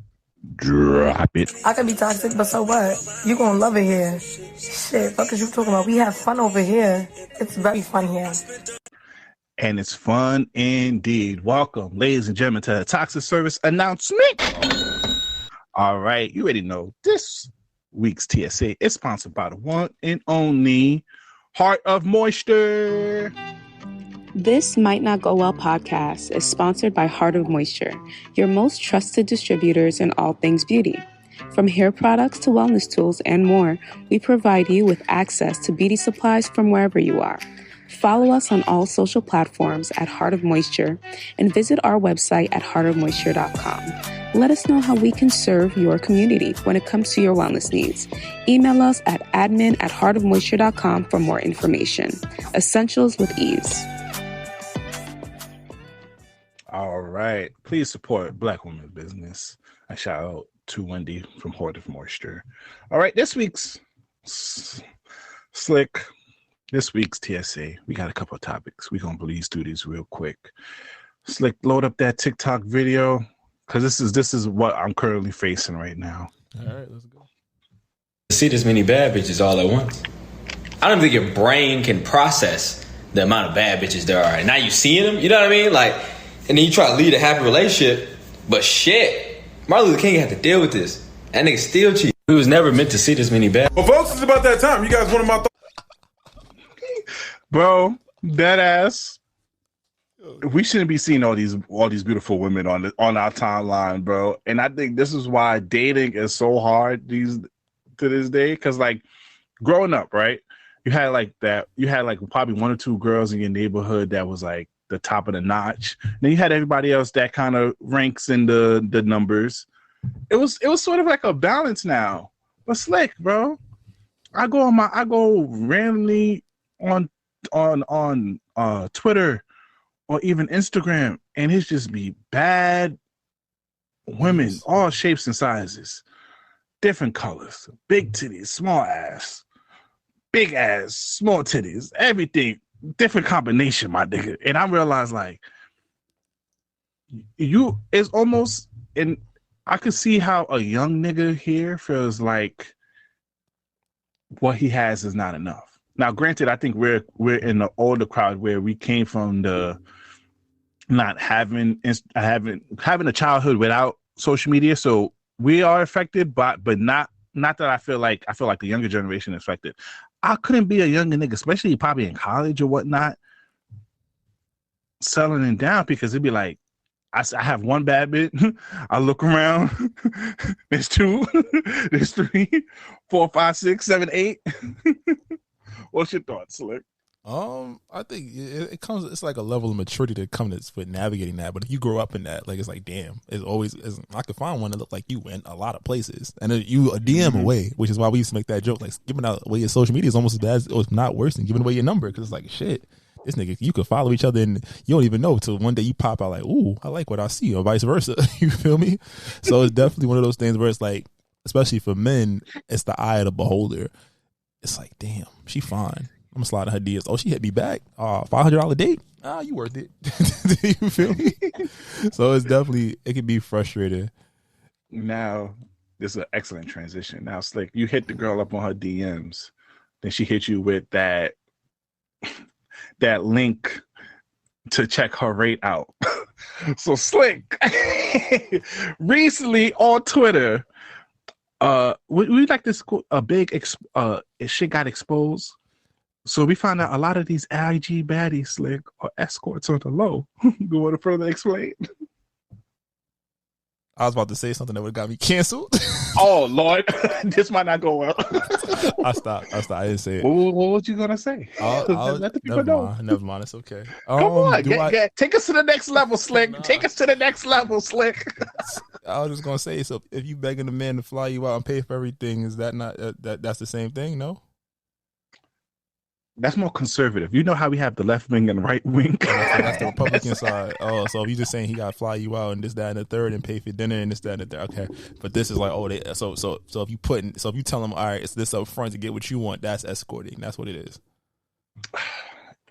Drop it. I can be toxic, but so what? You gonna love it here. Shit, fuck is you talking about? We have fun over here. It's very fun here. And it's fun indeed. Welcome, ladies and gentlemen, to the Toxic Service announcement. All right, you already know this week's TSA is sponsored by the one and only Heart of Moisture. This Might Not Go Well podcast is sponsored by Heart of Moisture, your most trusted distributors in all things beauty. From hair products to wellness tools and more, we provide you with access to beauty supplies from wherever you are. Follow us on all social platforms at Heart of Moisture and visit our website at heartofmoisture.com. Let us know how we can serve your community when it comes to your wellness needs. Email us at admin@heartofmoisture.com for more information. Essentials with ease. All right. Please support Black women's business. A shout out to Wendy from Heart of Moisture. All right. This week's Slick. This week's TSA. We got a couple of topics. We're going to breeze through these real quick. Slick, load up that TikTok video because this is what I'm currently facing right now. All right. Let's go. See this many bad bitches all at once. I don't think your brain can process the amount of bad bitches there are. And now you seeing them, you know what I mean? Like, and then you try to lead a happy relationship, but shit, Martin Luther King had to deal with this. That nigga still cheating. We was never meant to see this many bad. Well, folks, it's about that time. You guys want my bro, that ass. We shouldn't be seeing all these beautiful women on our timeline, bro. And I think this is why dating is so hard to this day. Because like growing up, right, you had like probably one or two girls in your neighborhood that was like the top of the notch. Then you had everybody else that kind of ranks in the numbers. It was sort of like a balance now. But Slick, bro, I go randomly on Twitter or even Instagram, and it's just be bad women, all shapes and sizes, different colors, big titties, small ass, big ass, small titties, everything, different combination, my nigga. And I realized like it's almost, and I could see how a young nigga here feels like what he has is not enough. Now, granted, I think we're in the older crowd where we came from the not having a childhood without social media, so we are affected, but not that I feel like the younger generation is affected. I couldn't be a younger nigga, especially probably in college or whatnot, settling down because it'd be like, I have one bad bit. I look around. There's 2. There's 3, 4, 5, 6, 7, 8. What's your thoughts, Slick? I think it comes. It's like a level of maturity that comes with navigating that. But if you grow up in that, like it's like, damn, I could find one that look like you in a lot of places, and you a DM away, which is why we used to make that joke. Like giving out away your social media is almost as bad, or not worse than giving away your number, because it's like shit. This nigga, you could follow each other and you don't even know till one day you pop out like, ooh, I like what I see, or vice versa. You feel me? So it's definitely one of those things where it's like, especially for men, it's the eye of the beholder. It's like, damn, she fine. I'm gonna slide in her DMs. Oh, she hit me back. $500 date. You worth it. You feel me? So it's definitely, it can be frustrating. Now, this is an excellent transition. Now, Slick, you hit the girl up on her DMs. Then she hit you with that link to check her rate out. So Slick, recently on Twitter, we like this shit got exposed. So we found out a lot of these IG baddies, Slick, are escorts on the low. You want to further explain? I was about to say something that would have got me canceled. Oh Lord, this might not go well. I stopped. I didn't say it. What was you gonna say? Let the people know. Never mind. It's okay. Come on, take us to the next level, Slick. Nah. Take us to the next level, Slick. I was just gonna say, so if you begging a man to fly you out and pay for everything, is that not that's the same thing? No. That's more conservative. You know how we have the left wing and the right wing. That's the Republican side. Oh, so if you just saying he got to fly you out and this, that, and the third, and pay for dinner and this, that, and the third. Okay, but this is like, so if you tell them, all right, it's this up front to get what you want, that's escorting. That's what it is.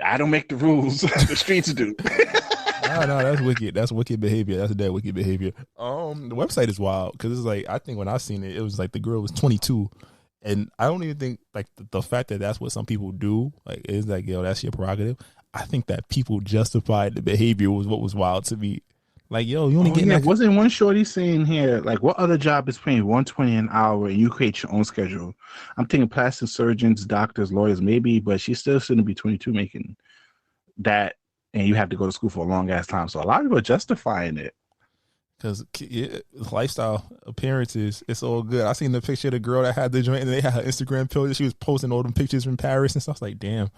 I don't make the rules. The streets do. No, that's wicked. That's wicked behavior. That's dead wicked behavior. The website is wild because it's like, I think when I seen it, it was like the girl was 22. And I don't even think like the fact that that's what some people do, like, is like, yo, that's your prerogative. I think that people justified the behavior was what was wild to me. Like, yo, you only getting wasn't one shorty saying here, like, what other job is paying $120 an hour and you create your own schedule? I'm thinking plastic surgeons, doctors, lawyers, maybe, but she's still shouldn't be 22 making that, and you have to go to school for a long ass time. So a lot of people are justifying it. Because lifestyle appearances, it's all good. I seen the picture of the girl that had the joint, and they had her Instagram picture. She was posting all them pictures from Paris and stuff. I was like, damn,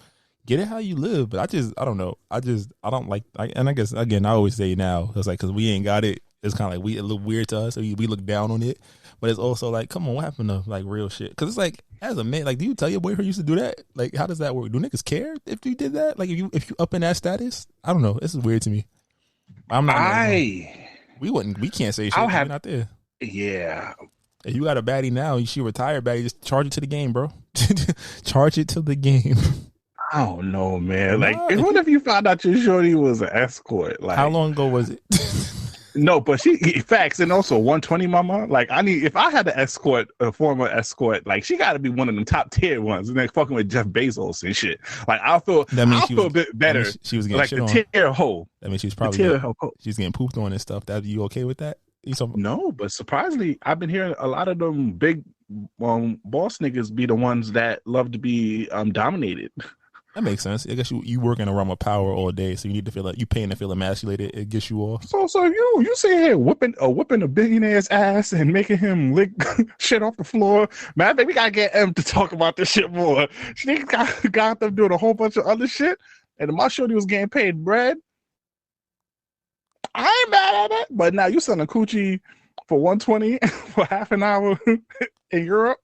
get it how you live. But I don't know. I don't like. And I guess again, I always say now, it's like because we ain't got it. It's kind of like it look weird to us. So we look down on it. But it's also like, come on, what happened to like real shit? Because it's like, as a man, like, do you tell your boyfriend used to do that? Like, how does that work? Do niggas care if you did that? Like, if you up in that status? I don't know. This is weird to me. I'm not. We can't say shit. We're not there. Yeah. If you got a baddie now, she retired baddie, just charge it to the game, bro. Charge it to the game. I don't know, man. Like, what if you found out your shorty was an escort? Like, how long ago was it? No, but facts, and also 120, mama. Like, if I had an escort, a former escort, like, she got to be one of them top tier ones, and then fucking with Jeff Bezos and shit. Like, I'll feel a bit better. She was getting like shit the on. tier hoe. I mean, she's probably she's getting pooped on and stuff. That you okay with that? No, but surprisingly, I've been hearing a lot of them big boss niggas be the ones that love to be dominated. That makes sense. I guess you work in a realm of power all day, so you need to feel like you paying to feel emasculated. It gets you off. So you sit here whipping a billionaire's ass and making him lick shit off the floor. Man, I think we gotta get M to talk about this shit more. She got them doing a whole bunch of other shit, and my shorty was getting paid bread. I ain't mad at it, but now you selling coochie for $120 for half an hour in Europe.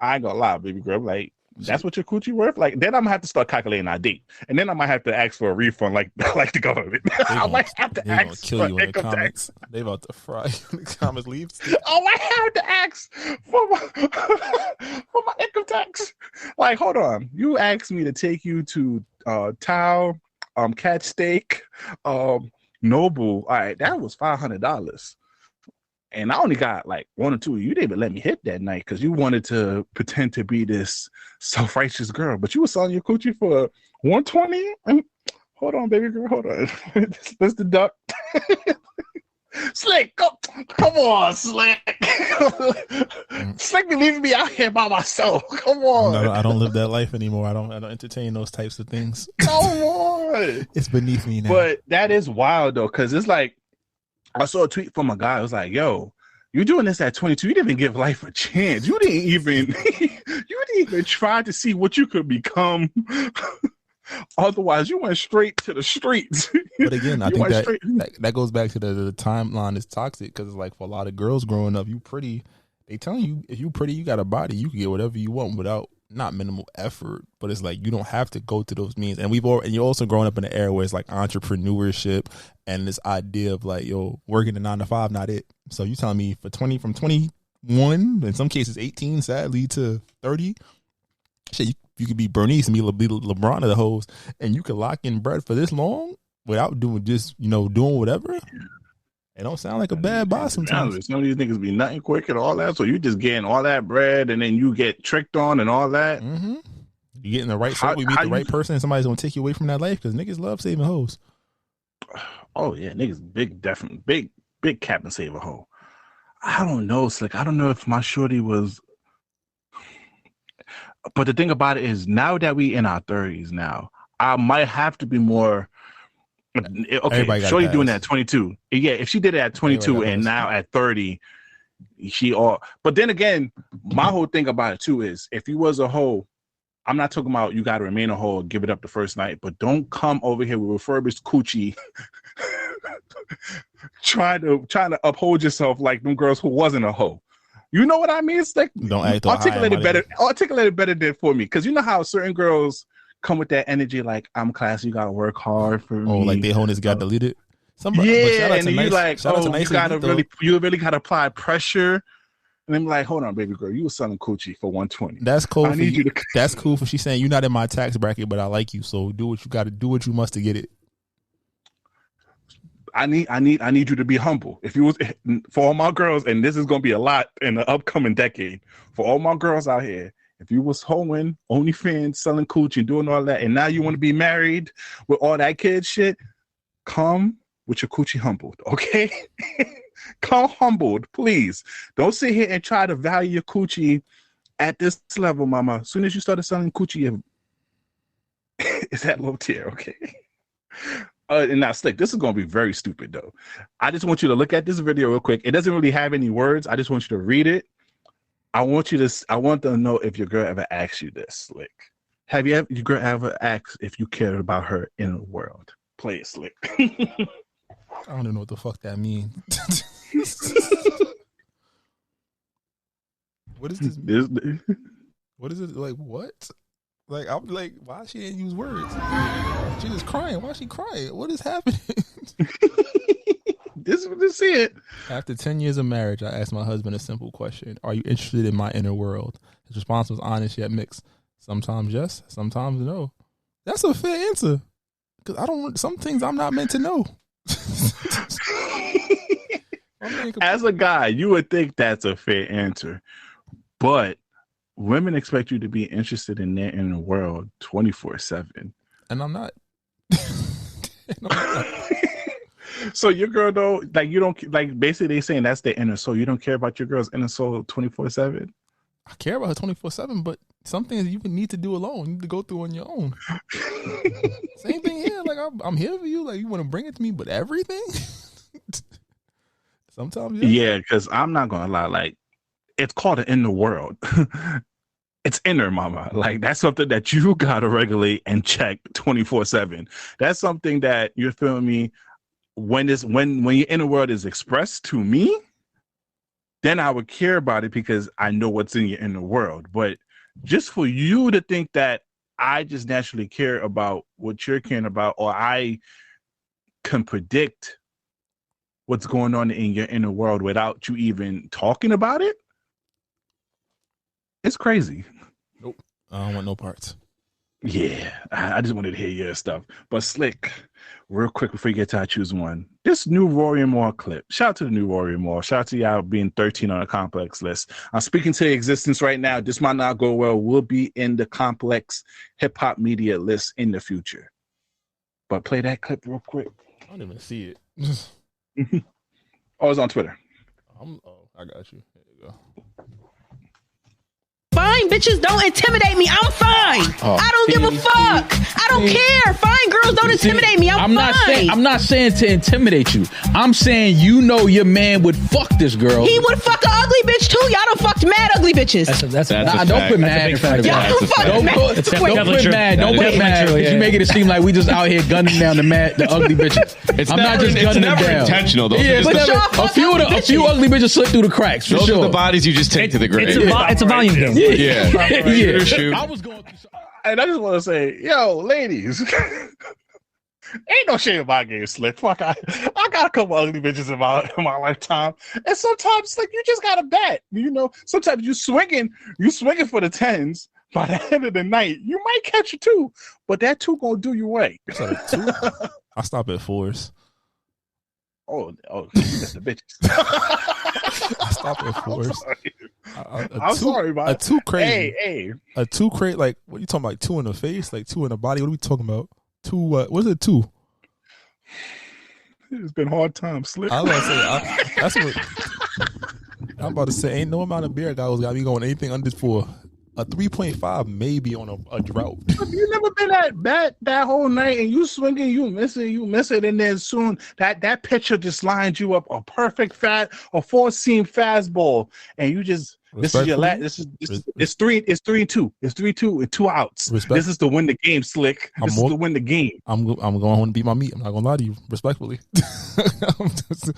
I ain't gonna lie, baby girl. Like, that's what your coochie worth? Like, then I'm gonna have to start calculating our date, and then I might have to ask for a refund, like the government. I might have to ask for income tax. They about to fry you in the comments. Leave. I might have to ask for my income tax. Like, hold on, you asked me to take you to Tao, Cat Steak, Noble. All right, that was $500. And I only got like one or two. You didn't even let me hit that night because you wanted to pretend to be this self-righteous girl. But you were selling your coochie for $120? Hold on, baby girl. Hold on. Let's deduct. Slick, come on, Slick. Slick be leaving me out here by myself. Come on. No, I don't live that life anymore. I don't entertain those types of things. Come on. good. It's beneath me now. But that is wild though, because it's like I saw a tweet from a guy. It was like, "Yo, you're doing this at 22. You didn't even give life a chance. You didn't even try to see what you could become. Otherwise, you went straight to the streets." But again, I think that goes back to the timeline is toxic because it's like for a lot of girls growing up, you pretty. They telling you if you pretty, you got a body, you can get whatever you want without not minimal effort. But it's like you don't have to go to those means. And you're also growing up in an era where it's like entrepreneurship and this idea of like, yo, working a 9 to 5, not it. So you telling me from 21, in some cases 18, sadly to 30, shit, you could be Bernice and be LeBron of the hoes, and you could lock in bread for this long without doing doing whatever. It don't sound like a bad boss sometimes. Some of these niggas be nothing quick and all that, so you just getting all that bread and then you get tricked on and all that. Mm-hmm. You get in the right circle, you meet the right person, and somebody's gonna take you away from that life because niggas love saving hoes. Oh yeah, niggas big cap and save a hoe. I don't know, Slick. I don't know if my shorty was. But the thing about it is, now that we in our 30s now, I might have to be more. Okay, shorty doing that at 22. Yeah, if she did it at 22 and now at 30, But then again, my whole thing about it too is, if you was a hoe, I'm not talking about you got to remain a hoe, give it up the first night, but don't come over here with refurbished coochie, trying to uphold yourself like them girls who wasn't a hoe. You know what I mean? It's like, don't act articulate it better than for me, because you know how certain girls come with that energy, like, I'm classy, you gotta work hard for me. Oh, like they holding got deleted. Yeah, and you like, you really gotta apply pressure. And I'm like, hold on, baby girl, you was selling coochie for $120. That's cool. That's cool for she's saying you're not in my tax bracket, but I like you, so do what you got to do, what you must to get it. I need you to be humble. If you was, for all my girls, and this is gonna be a lot in the upcoming decade, for all my girls out here, if you was hoeing, OnlyFans, selling coochie, doing all that, and now you want to be married with all that kid shit, come with your coochie humbled, okay? Come humbled, please. Don't sit here and try to value your coochie at this level, mama. As soon as you started selling coochie, it's that low tier, okay? And now, Slick, this is going to be very stupid, though. I just want you to look at this video real quick. It doesn't really have any words. I just want you to read it. I want to know if your girl ever asked you this, Slick. Have your girl ever asked if you cared about her in the world? Play it, Slick. I don't even know what the fuck that means. What is this? What is it? Like, what? Like, I'm like, why she didn't use words? She just crying. Why is she crying? What is happening? This is it. After 10 years of marriage, I asked my husband a simple question. Are you interested in my inner world? His response was honest yet mixed. Sometimes yes, sometimes no. That's a fair answer. Because some things I'm not meant to know. As a guy, you would think that's a fair answer. But women expect you to be interested in their inner world 24/7. And I'm not. So your girl, though, like, you don't, like, basically they saying that's their inner soul. You don't care about your girl's inner soul 24/7? I care about her 24/7, but some things you need to do alone. You need to go through on your own. Same thing here. Like, I'm here for you. Like, you want to bring it to me, but everything? Sometimes, yeah, because I'm not going to lie. Like, it's called an inner world. It's inner, mama. Like, that's something that you got to regulate and check 24/7. That's something that, you're feeling me, when your inner world is expressed to me, then I would care about it because I know what's in your inner world. But just for you to think that I just naturally care about what you're caring about, or I can predict what's going on in your inner world without you even talking about it, it's crazy. Nope. I don't want no parts. Yeah, I just wanted to hear your stuff. But Slick, real quick before you get to I Choose One, this new Rory Moore clip. Shout out to the new Rory Moore. Shout out to y'all being 13 on a Complex list. I'm speaking to existence right now. This might not go well. We'll be in the Complex hip hop media list in the future. But play that clip real quick. I don't even see it. Oh, it's on Twitter. I got you. There you go. fine bitches don't intimidate me. I'm fine. I don't give a fuck. I don't care. Fine girls don't intimidate me. I'm fine. I'm not saying to intimidate you. I'm saying your man would fuck this girl. He would fuck an ugly bitch too. Y'all done fucked mad ugly bitches. Don't put mad in front of Y'all done fucked mad. Don't put mad. Don't put mad. You make it seem like we just out here gunning down the ugly bitches. I'm not just gunning them down. Intentional. Those yeah, but a few ugly bitches slip through the cracks. For those sure. are the bodies you just take to the grave. It's a volume game. Yeah. I was going through. And I just want to say, yo, ladies, ain't no shame in my game, Slick. Fuck, I got a couple ugly bitches in my lifetime, and sometimes like you just gotta bet. You know, sometimes you swinging for the tens. By the end of the night, you might catch a 2, but that 2 gonna do you right. I stop at 4s. Oh, that's the bitches. I stop at 4s. I'm sorry, man. A 2 crazy. Hey. A 2 crate, like, what are you talking about? Like 2 in the face? Like 2 in the body? What are we talking about? 2, what is it, 2? It's been hard times, Slick. I was about to say, that's what I'm about to say. Ain't no amount of beer guys got me going anything under 4. A 3.5 maybe on a drought. You never been that whole night and you swinging, you miss it, and then soon that pitcher just lines you up a perfect 4-seam fastball, and you just this is your last. It's 3-2. It's 3-2 with 2 outs. This is to win the game, Slick. This is to win the game. I'm going home to beat my meat. I'm not gonna lie to you, respectfully.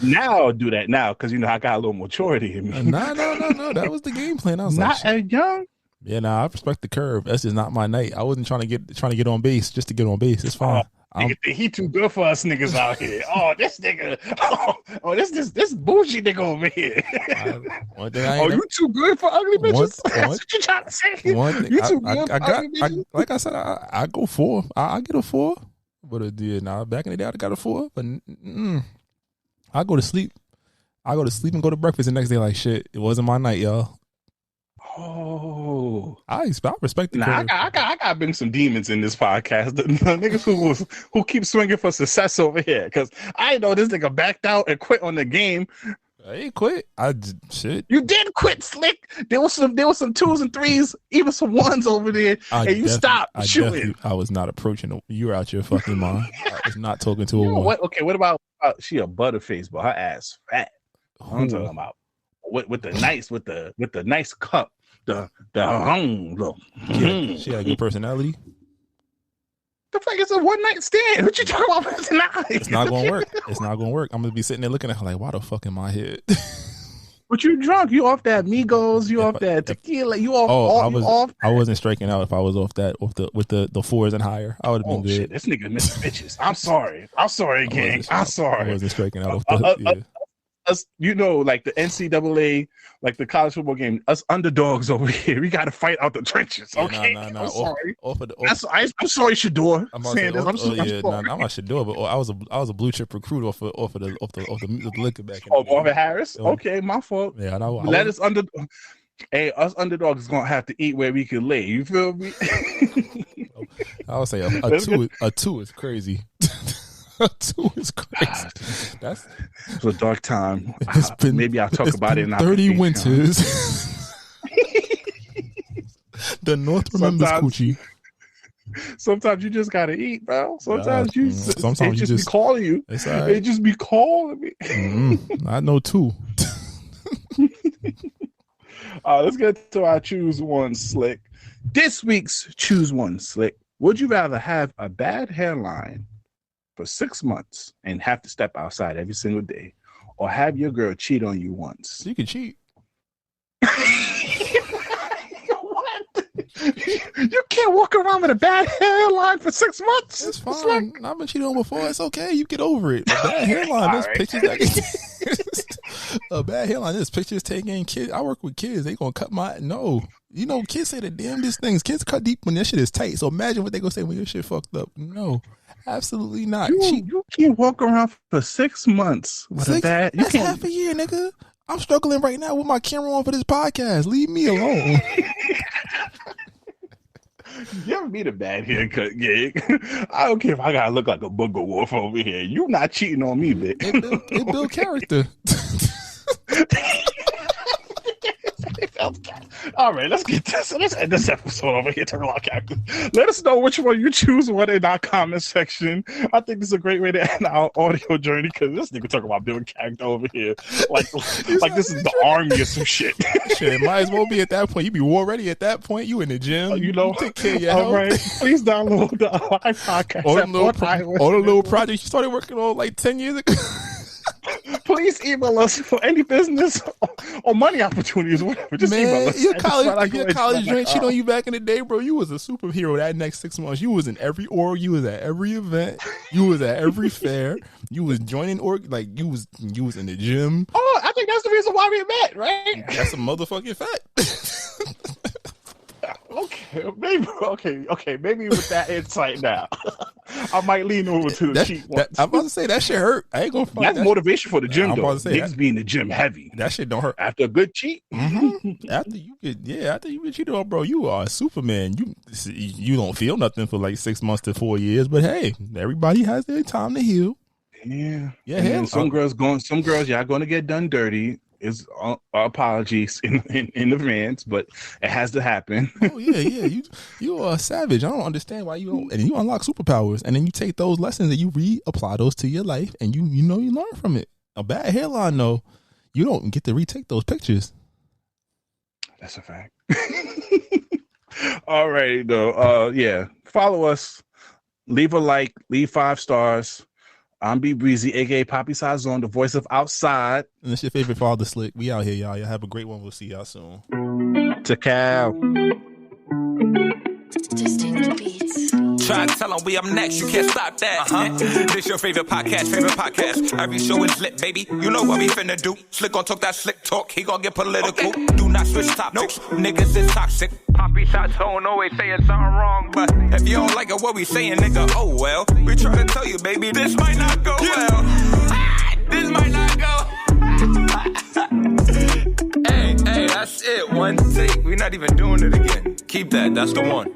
Now I'll do that now because you know I got a little maturity in me. No. That was the game plan. I was not as young. Yeah, I respect the curve. That's just not my night. I wasn't trying to get on base just to get on base. It's fine. He too good for us niggas out here. Oh, this nigga. Oh, this bougie nigga over here. You too good for ugly bitches? That's what you trying to say? You too good for ugly bitches? Like I said, I go 4. I get a 4. But back in the day, I got a 4. But I go to sleep. I go to sleep and go to breakfast the next day like shit. It wasn't my night, y'all. Oh, I respect the curve. I got bring some demons in this podcast. The niggas who keep swinging for success over here, because I know this nigga backed out and quit on the game. I ain't quit. Shit. You did quit, Slick. There was some 2s and 3s, even some 1s over there, and you stopped shooting. I was not approaching. You were out your fucking mind. I was not talking to a woman. What about she a butterface, but her ass fat? I'm talking about with the nice cup. She had a good personality. The fuck is a one night stand? What you talking about personality? It's not gonna work. It's not gonna work. I'm gonna be sitting there looking at her like, why the fuck am I here? But you drunk. You off that Migos. You off that tequila. You off. I wasn't striking out if I was off that with the 4s and higher. I would have been good. Shit, this nigga missed bitches. I'm sorry, gang. I'm sorry. I wasn't striking out off the. Us, you know, like the NCAA, like the college football game, us underdogs over here, we got to fight out the trenches. Okay, I'm sorry. I'm sorry, Shador. I'm sorry. I'm not Shador, but I was a blue chip recruit off of the liquor back. Marvin Harris. Okay, my fault. Yeah, us underdogs is gonna have to eat where we can lay. You feel me? I would say a 2 is crazy. 2 is crazy. That's a dark time. Maybe I'll talk about it in 30 winters. The North remembers Coochie. Sometimes you just gotta eat, bro. Sometimes they just be calling you. Right. They just be calling me. I know 2. Let's get to our choose one, Slick. This week's choose one, Slick. Would you rather have a bad hairline for 6 months and have to step outside every single day, or have your girl cheat on you once? You can cheat. What? You can't walk around with a bad hairline for 6 months. It's fine. I've been cheated on before. It's okay. You get over it. A bad hairline. There's pictures. A bad hairline. There's pictures taken. Kids. I work with kids. They gonna cut my You know, kids say the damnedest things. Kids cut deep when their shit is tight. So imagine what they gonna say when your shit fucked up. No. Absolutely not. You can't walk around for 6 months with a bad. That's half a year, nigga. I'm struggling right now with my camera on for this podcast. Leave me alone. You ever meet a bad haircut gig? I don't care if I gotta look like a booger wolf over here. You not cheating on me, bitch. It build character. Okay. All right, let's get this. Let's end this episode over here. Talking about characters. Let us know which one you choose one in our comment section. I think this is a great way to end our audio journey because this nigga talking about building character over here. Like this is the army or some shit. Shit, might as well be at that point. You be war ready at that point. You in the gym. You take care of your all health. Right. Please download the live podcast. All the little projects you started working on like 10 years ago. Please email us for any business or money opportunities, whatever. Just email us. Your college joint cheat on you back in the day, bro. You was a superhero that next 6 months. You was in every org. You was at every event. You was at every fair. You was joining org. Like you was in the gym. Oh, I think that's the reason why we met, right? That's a motherfucking fact. Okay. Maybe with that insight now, I might lean over to the cheat one. I'm about to say that shit hurt. I ain't gonna fight. That's motivation for the gym, I'm though. about to say Niggas be in the gym heavy. That shit don't hurt. After a good cheat. Mm-hmm. After you get cheated on, bro, you are a Superman. You don't feel nothing for like 6 months to 4 years, but hey, everybody has their time to heal. Yeah. And some girls, y'all gonna get done dirty. Is apologies in advance, but it has to happen. Oh yeah. You are a savage. I don't understand why you don't. And you unlock superpowers, and then you take those lessons and you reapply those to your life, and you learn from it. A bad hairline, though, you don't get to retake those pictures. That's a fact. All right, though. Yeah, follow us. Leave a like. Leave 5 stars. I'm B Breezy, aka Poppy Sazon, the voice of outside. And it's your favorite father, Slick. We out here, y'all. Y'all have a great one. We'll see y'all soon. Takao. Distinct beats. Try to tell them we up next, you can't stop that. This your favorite podcast. Every show is lit, baby. You know what we finna do. Slick gon' talk that slick talk, he gon' get political. Okay. Do not switch topics, niggas is toxic. Poppy shots don't always saying something wrong, but if you don't like it, what we saying, nigga, oh well. We try to tell you, baby, this might not go well. This might not go. Hey, that's it. One take. We not even doing it again. Keep that. That's the one.